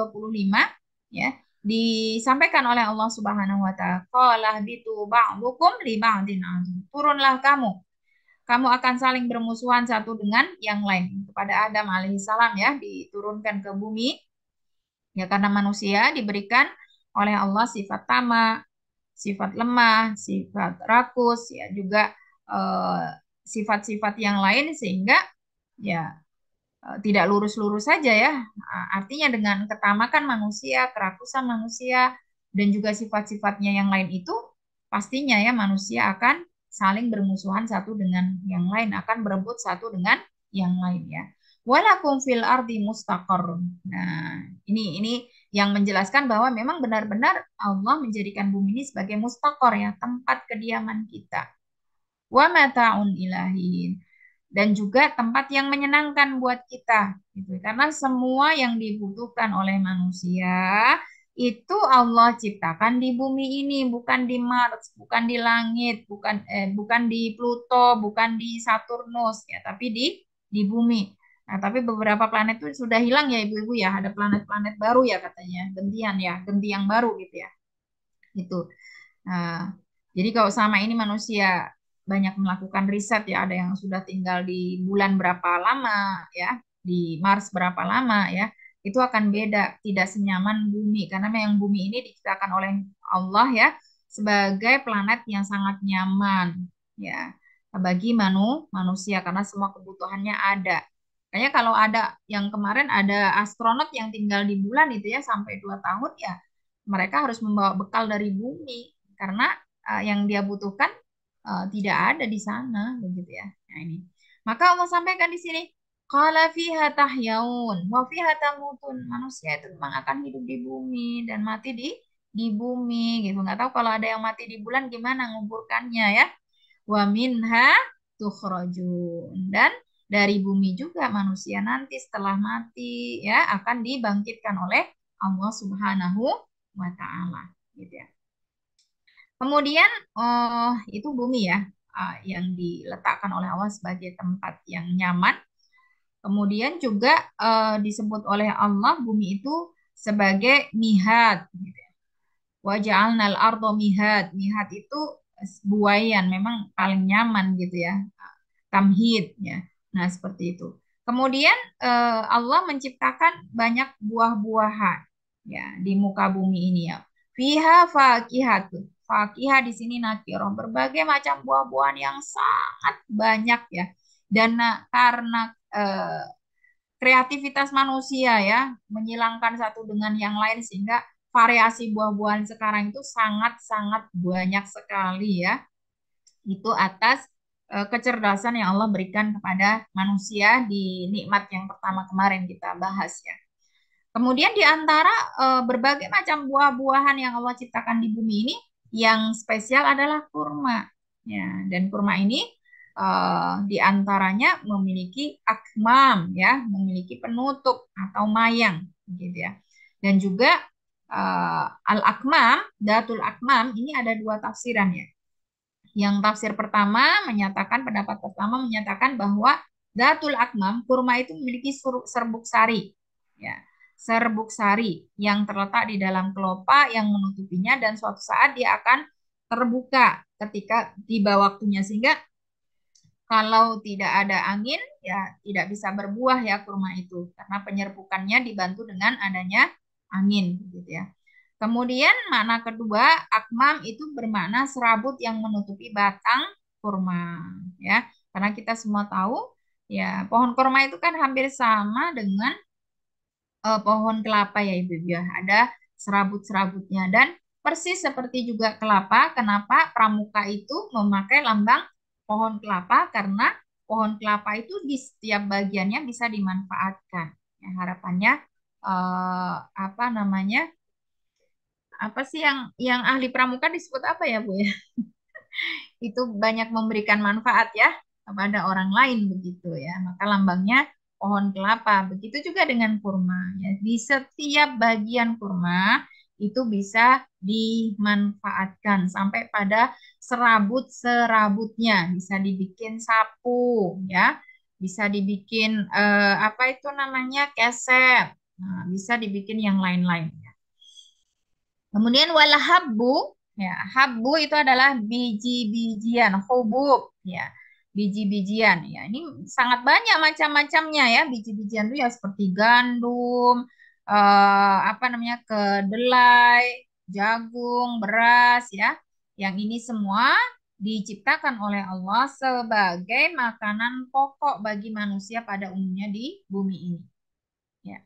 S1: ya, disampaikan oleh Allah Subhanahu wa taala, qala bitu ba'dukum li ba'din adu. Turunlah kamu akan saling bermusuhan satu dengan yang lain. Kepada Adam alaihissalam ya, diturunkan ke bumi. Ya, karena manusia diberikan oleh Allah sifat tamak, sifat lemah, sifat rakus, ya juga sifat-sifat yang lain sehingga ya tidak lurus-lurus saja ya. Artinya dengan ketamakan manusia, kerakusan manusia, dan juga sifat-sifatnya yang lain itu pastinya ya manusia akan saling bermusuhan satu dengan yang lain, akan berebut satu dengan yang lain ya. Walakum fil ardi mustaqarrun. Nah, ini yang menjelaskan bahwa memang benar-benar Allah menjadikan bumi ini sebagai mustaqor ya, tempat kediaman kita. Wa mata'un ilahin. Dan juga tempat yang menyenangkan buat kita gitu. Karena semua yang dibutuhkan oleh manusia itu Allah ciptakan di bumi ini, bukan di Mars, bukan di langit, bukan di Pluto, bukan di Saturnus ya, tapi di bumi. Nah, tapi beberapa planet itu sudah hilang ya Ibu-ibu ya, ada planet-planet baru ya katanya, ganti yang baru gitu ya. Gitu. Nah, jadi kalau sama ini manusia banyak melakukan riset ya, ada yang sudah tinggal di bulan berapa lama ya, di Mars berapa lama ya, itu akan beda, tidak senyaman bumi karena memang bumi ini diciptakan oleh Allah ya sebagai planet yang sangat nyaman ya bagi manusia karena semua kebutuhannya ada. Kayaknya kalau ada yang kemarin ada astronot yang tinggal di bulan itu ya sampai 2 tahun ya mereka harus membawa bekal dari bumi karena yang dia butuhkan tidak ada di sana begitu ya. Nah ini. Maka Allah sampaikan di sini qala fiha tahyaun wa fiha tamutun. Manusia itu memang akan hidup di bumi dan mati di bumi gitu. Nggak tahu kalau ada yang mati di bulan gimana nguburkannya ya. Wa minha tukhrajun. Dan dari bumi juga manusia nanti setelah mati ya akan dibangkitkan oleh Allah Subhanahu wa taala gitu ya. Kemudian itu bumi ya yang diletakkan oleh Allah sebagai tempat yang nyaman. Kemudian juga disebut oleh Allah bumi itu sebagai mihad gitu ya. Wa ja'alnal ardo mihad. Mihad itu buaian memang paling nyaman gitu ya. Tamhid ya. Nah, seperti itu. Kemudian Allah menciptakan banyak buah-buahan ya di muka bumi ini ya. Fiha fakihatun. Fakihah di sini nakirah, berbagai macam buah-buahan yang sangat banyak ya. Dan karena kreativitas manusia ya menyilangkan satu dengan yang lain sehingga variasi buah-buahan sekarang itu sangat-sangat banyak sekali ya. Itu atas kecerdasan yang Allah berikan kepada manusia di nikmat yang pertama kemarin kita bahas ya. Kemudian di antara berbagai macam buah-buahan yang Allah ciptakan di bumi ini, yang spesial adalah kurma. Ya, dan kurma ini di antaranya memiliki akmam, ya, memiliki penutup atau mayang, gitu ya. Dan juga al-akmam, datul akmam ini ada dua tafsiran ya. Yang tafsir pertama menyatakan, pendapat pertama menyatakan bahwa datul akmam, kurma itu memiliki serbuk sari, ya, serbuk sari yang terletak di dalam kelopak yang menutupinya dan suatu saat dia akan terbuka ketika tiba waktunya sehingga kalau tidak ada angin ya tidak bisa berbuah ya kurma itu karena penyerbukannya dibantu dengan adanya angin gitu ya. Kemudian makna kedua, akmam itu bermakna serabut yang menutupi batang kurma ya. Karena kita semua tahu ya pohon kurma itu kan hampir sama dengan pohon kelapa ya Ibu ya. Ada serabut-serabutnya dan persis seperti juga kelapa, kenapa pramuka itu memakai lambang pohon kelapa karena pohon kelapa itu di setiap bagiannya bisa dimanfaatkan. Ya, harapannya apa namanya? Apa sih yang ahli pramuka disebut apa ya Bu ya? Itu banyak memberikan manfaat ya kepada orang lain begitu ya. Maka lambangnya pohon kelapa. Begitu juga dengan kurma ya. Di setiap bagian kurma itu bisa dimanfaatkan sampai pada serabut-serabutnya bisa dibikin sapu ya. Bisa dibikin apa itu namanya keset. Nah, bisa dibikin yang lain-lain. Kemudian wala habbu, ya, habbu itu adalah biji-bijian, hubub, ya, biji-bijian, ya. Ini sangat banyak macam-macamnya ya, biji-bijian itu ya seperti gandum, apa namanya, kedelai, jagung, beras, ya. Yang ini semua diciptakan oleh Allah sebagai makanan pokok bagi manusia pada umumnya di bumi ini. Ya.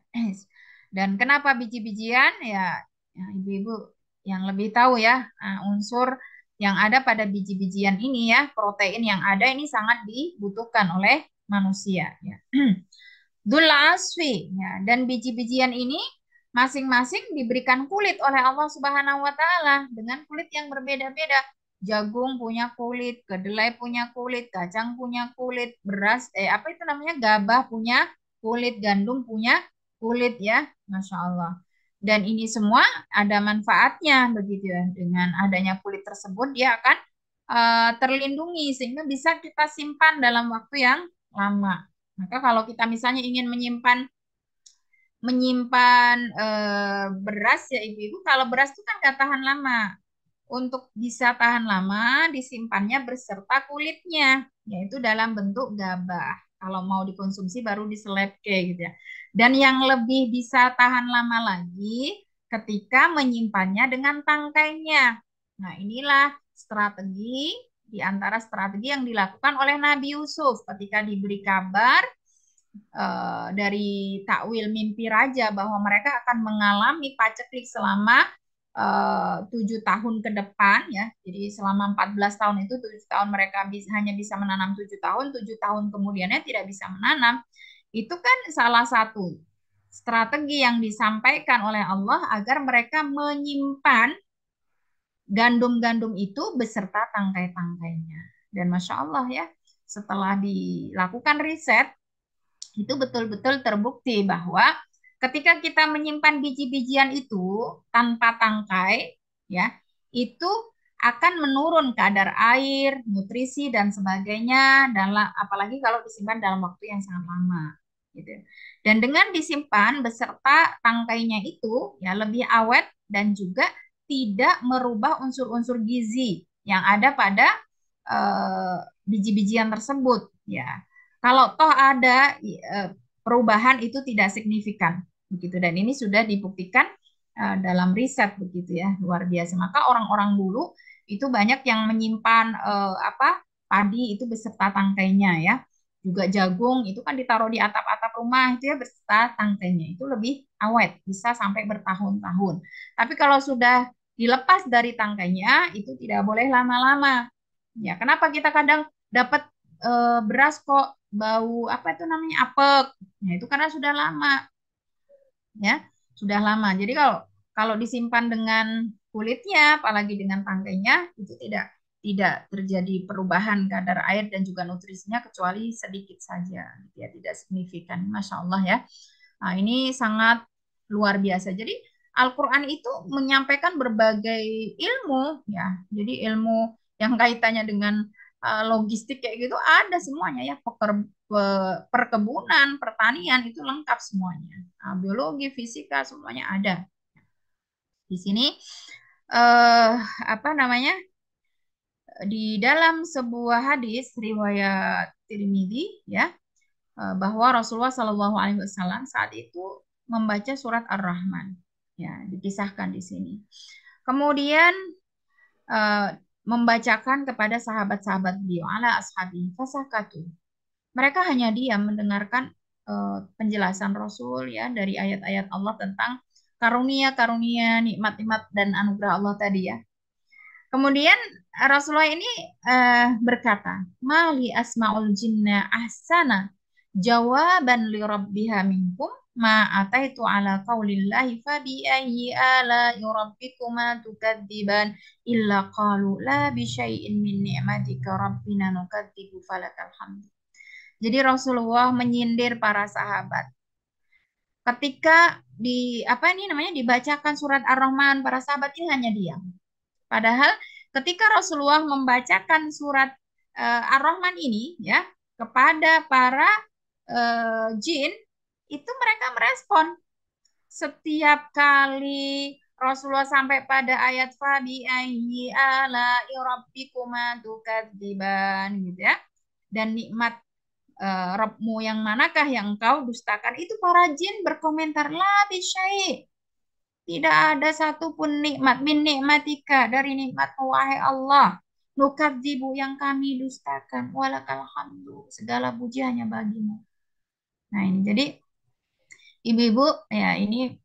S1: Dan kenapa biji-bijian? Ya, ibu-ibu yang lebih tahu ya unsur yang ada pada biji-bijian ini ya, protein yang ada ini sangat dibutuhkan oleh manusia ya. Dzul asfi ya, dan biji-bijian ini masing-masing diberikan kulit oleh Allah Subhanahu wa taala dengan kulit yang berbeda-beda. Jagung punya kulit, kedelai punya kulit, kacang punya kulit, beras apa itu namanya? Gabah punya kulit, gandum punya kulit ya, Masya Allah. Dan ini semua ada manfaatnya begitu ya. Dengan adanya kulit tersebut dia akan terlindungi sehingga bisa kita simpan dalam waktu yang lama. Maka kalau kita misalnya ingin menyimpan beras ya ibu-ibu, kalau beras itu kan gak tahan lama. untuk bisa tahan lama disimpannya beserta kulitnya, yaitu dalam bentuk gabah. Kalau mau dikonsumsi baru diselepke gitu ya. Dan yang lebih bisa tahan lama lagi ketika menyimpannya dengan tangkainya. Nah, inilah strategi di antara strategi yang dilakukan oleh Nabi Yusuf ketika diberi kabar dari takwil mimpi raja bahwa mereka akan mengalami paceklik selama 7 tahun ke depan ya. Jadi selama 14 tahun itu 7 tahun mereka hanya bisa menanam 7 tahun, 7 tahun kemudiannya tidak bisa menanam. Itu kan salah satu strategi yang disampaikan oleh Allah agar mereka menyimpan gandum-gandum itu beserta tangkai-tangkainya. Dan Masya Allah ya, setelah dilakukan riset, itu betul-betul terbukti bahwa ketika kita menyimpan biji-bijian itu tanpa tangkai, ya, itu akan menurun kadar air, nutrisi dan sebagainya, apalagi kalau disimpan dalam waktu yang sangat lama, gitu. Dan dengan disimpan beserta tangkainya itu, ya lebih awet dan juga tidak merubah unsur-unsur gizi yang ada pada biji-bijian tersebut, ya. Kalau toh ada perubahan itu tidak signifikan, begitu. Dan ini sudah dibuktikan dalam riset, begitu ya, luar biasa. Maka orang-orang dulu itu banyak yang menyimpan padi itu beserta tangkainya ya. Juga jagung itu kan ditaruh di atap-atap rumah itu ya beserta tangkainya, itu lebih awet, bisa sampai bertahun-tahun. Tapi kalau sudah dilepas dari tangkainya itu tidak boleh lama-lama. Ya, kenapa kita kadang dapat beras kok bau apa itu namanya apek? Nah, itu karena sudah lama, ya, sudah lama. Jadi kalau disimpan dengan kulitnya, apalagi dengan tangkainya, itu tidak terjadi perubahan kadar air dan juga nutrisinya kecuali sedikit saja, gitu ya, tidak signifikan. Masya Allah ya. Nah, ini sangat luar biasa. Jadi Al-Quran itu menyampaikan berbagai ilmu, ya. Jadi ilmu yang kaitannya dengan logistik kayak gitu ada semuanya ya, perkebunan, pertanian itu lengkap semuanya. Biologi, fisika semuanya ada. Di sini di dalam sebuah hadis riwayat Tirmidzi ya, bahwa Rasulullah Shallallahu Alaihi Wasallam saat itu membaca surat Ar-Rahman, ya, dikisahkan di sini. Kemudian membacakan kepada sahabat-sahabat beliau, ala ashabi fasakatu. Mereka hanya diam mendengarkan penjelasan Rasul ya dari ayat-ayat Allah tentang karunia-karunia, nikmat-nikmat dan anugerah Allah tadi ya. Kemudian Rasulullah ini berkata, "Mali asma'ul jinna ahsana jawaban li rabbiha minkum ma ataitu ala qaulillahi fa bi ayyi ala rabbikuma tukadziban illa qalu la bi syai'in min ni'matika rabbina nukadzibu falakal hamd." Jadi Rasulullah menyindir para sahabat. Ketika dibacakan surat Ar-Rahman, para sahabat ini hanya diam. Padahal ketika Rasulullah membacakan surat Ar-Rahman ini ya kepada para jin, itu mereka merespon. Setiap kali Rasulullah sampai pada ayat fabi ayyi ala rabbikuma tukadziban gitu ya. Dan nikmat Rabbmu yang manakah yang engkau dustakan, itu para jin berkomentar la bisyai'. Tidak ada satupun nikmat min nikmatika dari nikmatmu wahai Allah. Nukadzibu yang kami dustakan. Walakal hamdu. Segala puji hanya bagimu. Nah ini jadi ibu-ibu ya ini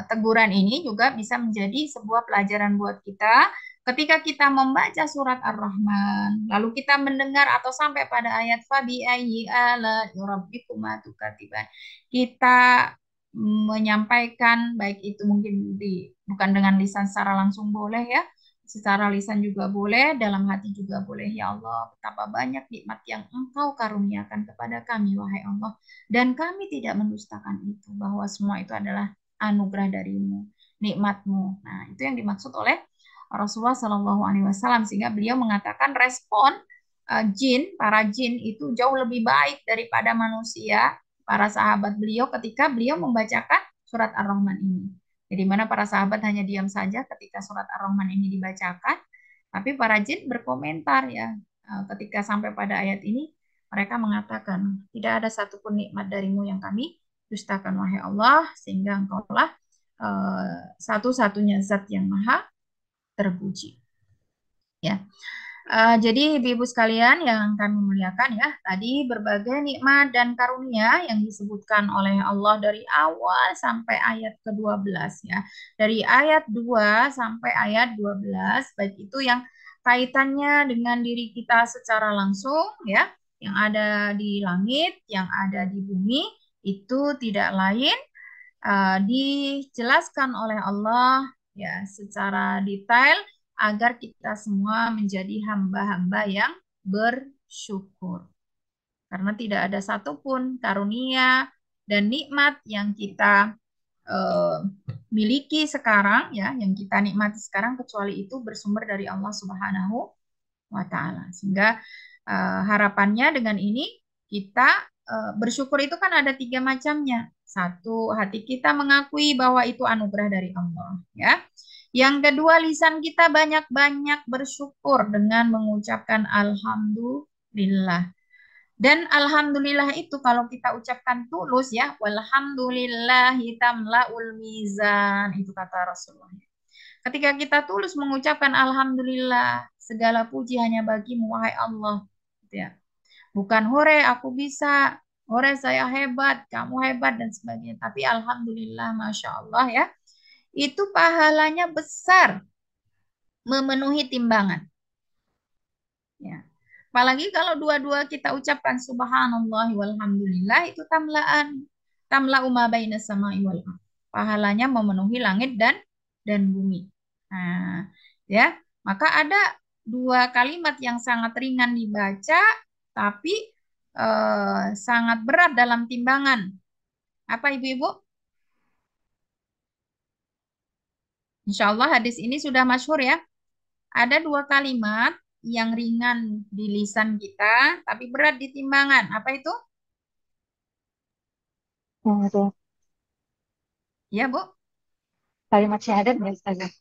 S1: teguran ini juga bisa menjadi sebuah pelajaran buat kita. Ketika kita membaca surat Ar-Rahman, lalu kita mendengar atau sampai pada ayat fabi ayyi ala rabbikuma tukadziban, kita menyampaikan baik itu mungkin bukan dengan lisan secara langsung boleh ya, secara lisan juga boleh, dalam hati juga boleh. Ya Allah, betapa banyak nikmat yang Engkau karuniakan kepada kami wahai Allah, dan kami tidak mendustakan itu, bahwa semua itu adalah anugerah darimu, nikmatmu. Nah itu yang dimaksud oleh Rasulullah Shallallahu Alaihi Wasallam, sehingga beliau mengatakan respon para jin itu jauh lebih baik daripada manusia, para sahabat beliau ketika beliau membacakan surat Ar-Rahman ini. Jadi mana para sahabat hanya diam saja ketika surat Ar-Rahman ini dibacakan, Tapi para jin berkomentar ya, ketika sampai pada ayat ini, mereka mengatakan, tidak ada satupun nikmat darimu yang kami dustakan, wahai Allah, sehingga engkaulah satu-satunya zat yang maha terpuji. Ya. Jadi ibu-ibu sekalian yang kami muliakan ya, tadi berbagai nikmat dan karunia yang disebutkan oleh Allah dari awal sampai ayat ke-12 ya. Dari ayat 2 sampai ayat 12, baik itu yang kaitannya dengan diri kita secara langsung ya, yang ada di langit, yang ada di bumi, itu tidak lain dijelaskan oleh Allah ya secara detail agar kita semua menjadi hamba-hamba yang bersyukur. Karena tidak ada satupun karunia dan nikmat yang kita miliki sekarang ya, yang kita nikmati sekarang kecuali itu bersumber dari Allah Subhanahu wa Ta'ala. Sehingga harapannya dengan ini kita bersyukur itu kan ada 3 macamnya. 1, hati kita mengakui bahwa itu anugerah dari Allah ya. Yang kedua, lisan kita banyak-banyak bersyukur dengan mengucapkan alhamdulillah. Dan alhamdulillah itu kalau kita ucapkan tulus ya, walhamdulillahi tamla'ul mizan, itu kata Rasulullah. Ketika kita tulus mengucapkan alhamdulillah, segala puji hanya bagimu wahai Allah, gitu ya. Bukan hore aku bisa, hore saya hebat, kamu hebat dan sebagainya, tapi alhamdulillah, masya Allah ya. Itu pahalanya besar, memenuhi timbangan. Ya. Apalagi kalau dua-dua kita ucapkan subhanallah walhamdulillah, itu tamla'u ma baina sama'i wal ardh. Pahalanya memenuhi langit dan bumi. Nah, ya, maka ada 2 kalimat yang sangat ringan dibaca, tapi sangat berat dalam timbangan. Apa ibu-ibu? Insya Allah hadis ini sudah masyhur ya. Ada 2 kalimat yang ringan di lisan kita, tapi berat di timbangan. Apa itu? Ya, Bu.
S2: Kalimat syahadat ya, Ustazah.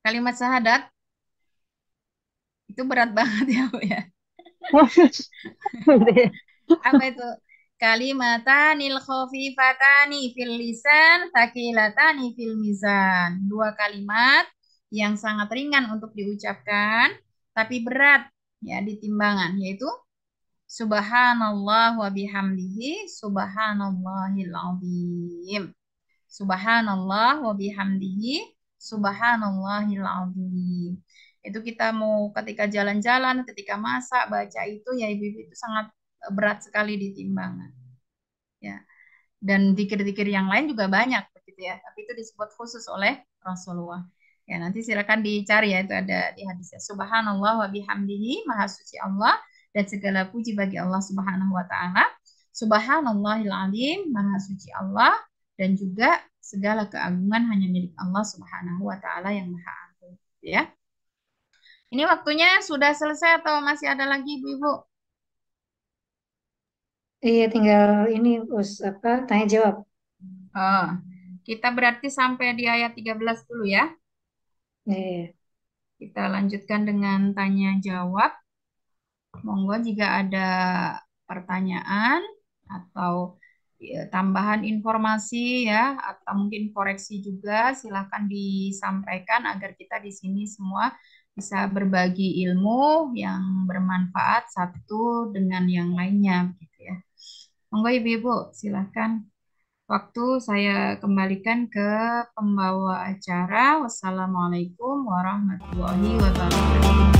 S1: Kalimat syahadat itu berat banget ya, Bu ya. Apa itu? Kalimatanil khafifatani fil lisan, thaqilatani fil mizan. 2 kalimat yang sangat ringan untuk diucapkan, tapi berat ya di timbangan, yaitu subhanallah wa bihamdihi subhanallahil azim. Subhanallah wa bihamdihi subhanallahil azim. Itu kita mau ketika jalan-jalan, ketika masak, baca itu ya ibu-ibu, itu sangat berat sekali di timbangan. Ya. Dan zikir-zikir yang lain juga banyak begitu ya, tapi itu disebut khusus oleh Rasulullah. Ya, nanti silakan dicari ya, itu ada di hadisnya. Subhanallah wa bihamdihi, maha suci Allah dan segala puji bagi Allah Subhanahu wa Ta'ala. Subhanallahil azim, maha suci Allah dan juga segala keagungan hanya milik Allah Subhanahu wa Ta'ala yang maha agung, ya. Ini waktunya sudah selesai atau masih ada lagi ibu-ibu?
S3: Iya, tinggal ini tanya jawab.
S1: Oh, kita berarti sampai di ayat 13 dulu ya.
S3: Iya.
S1: Kita lanjutkan dengan tanya jawab. Monggo jika ada pertanyaan atau tambahan informasi ya, atau mungkin koreksi juga, silakan disampaikan agar kita di sini semua bisa berbagi ilmu yang bermanfaat satu dengan yang lainnya gitu ya. Monggo ibu-ibu silakan. Waktu saya kembalikan ke pembawa acara. Wassalamualaikum warahmatullahi wabarakatuh.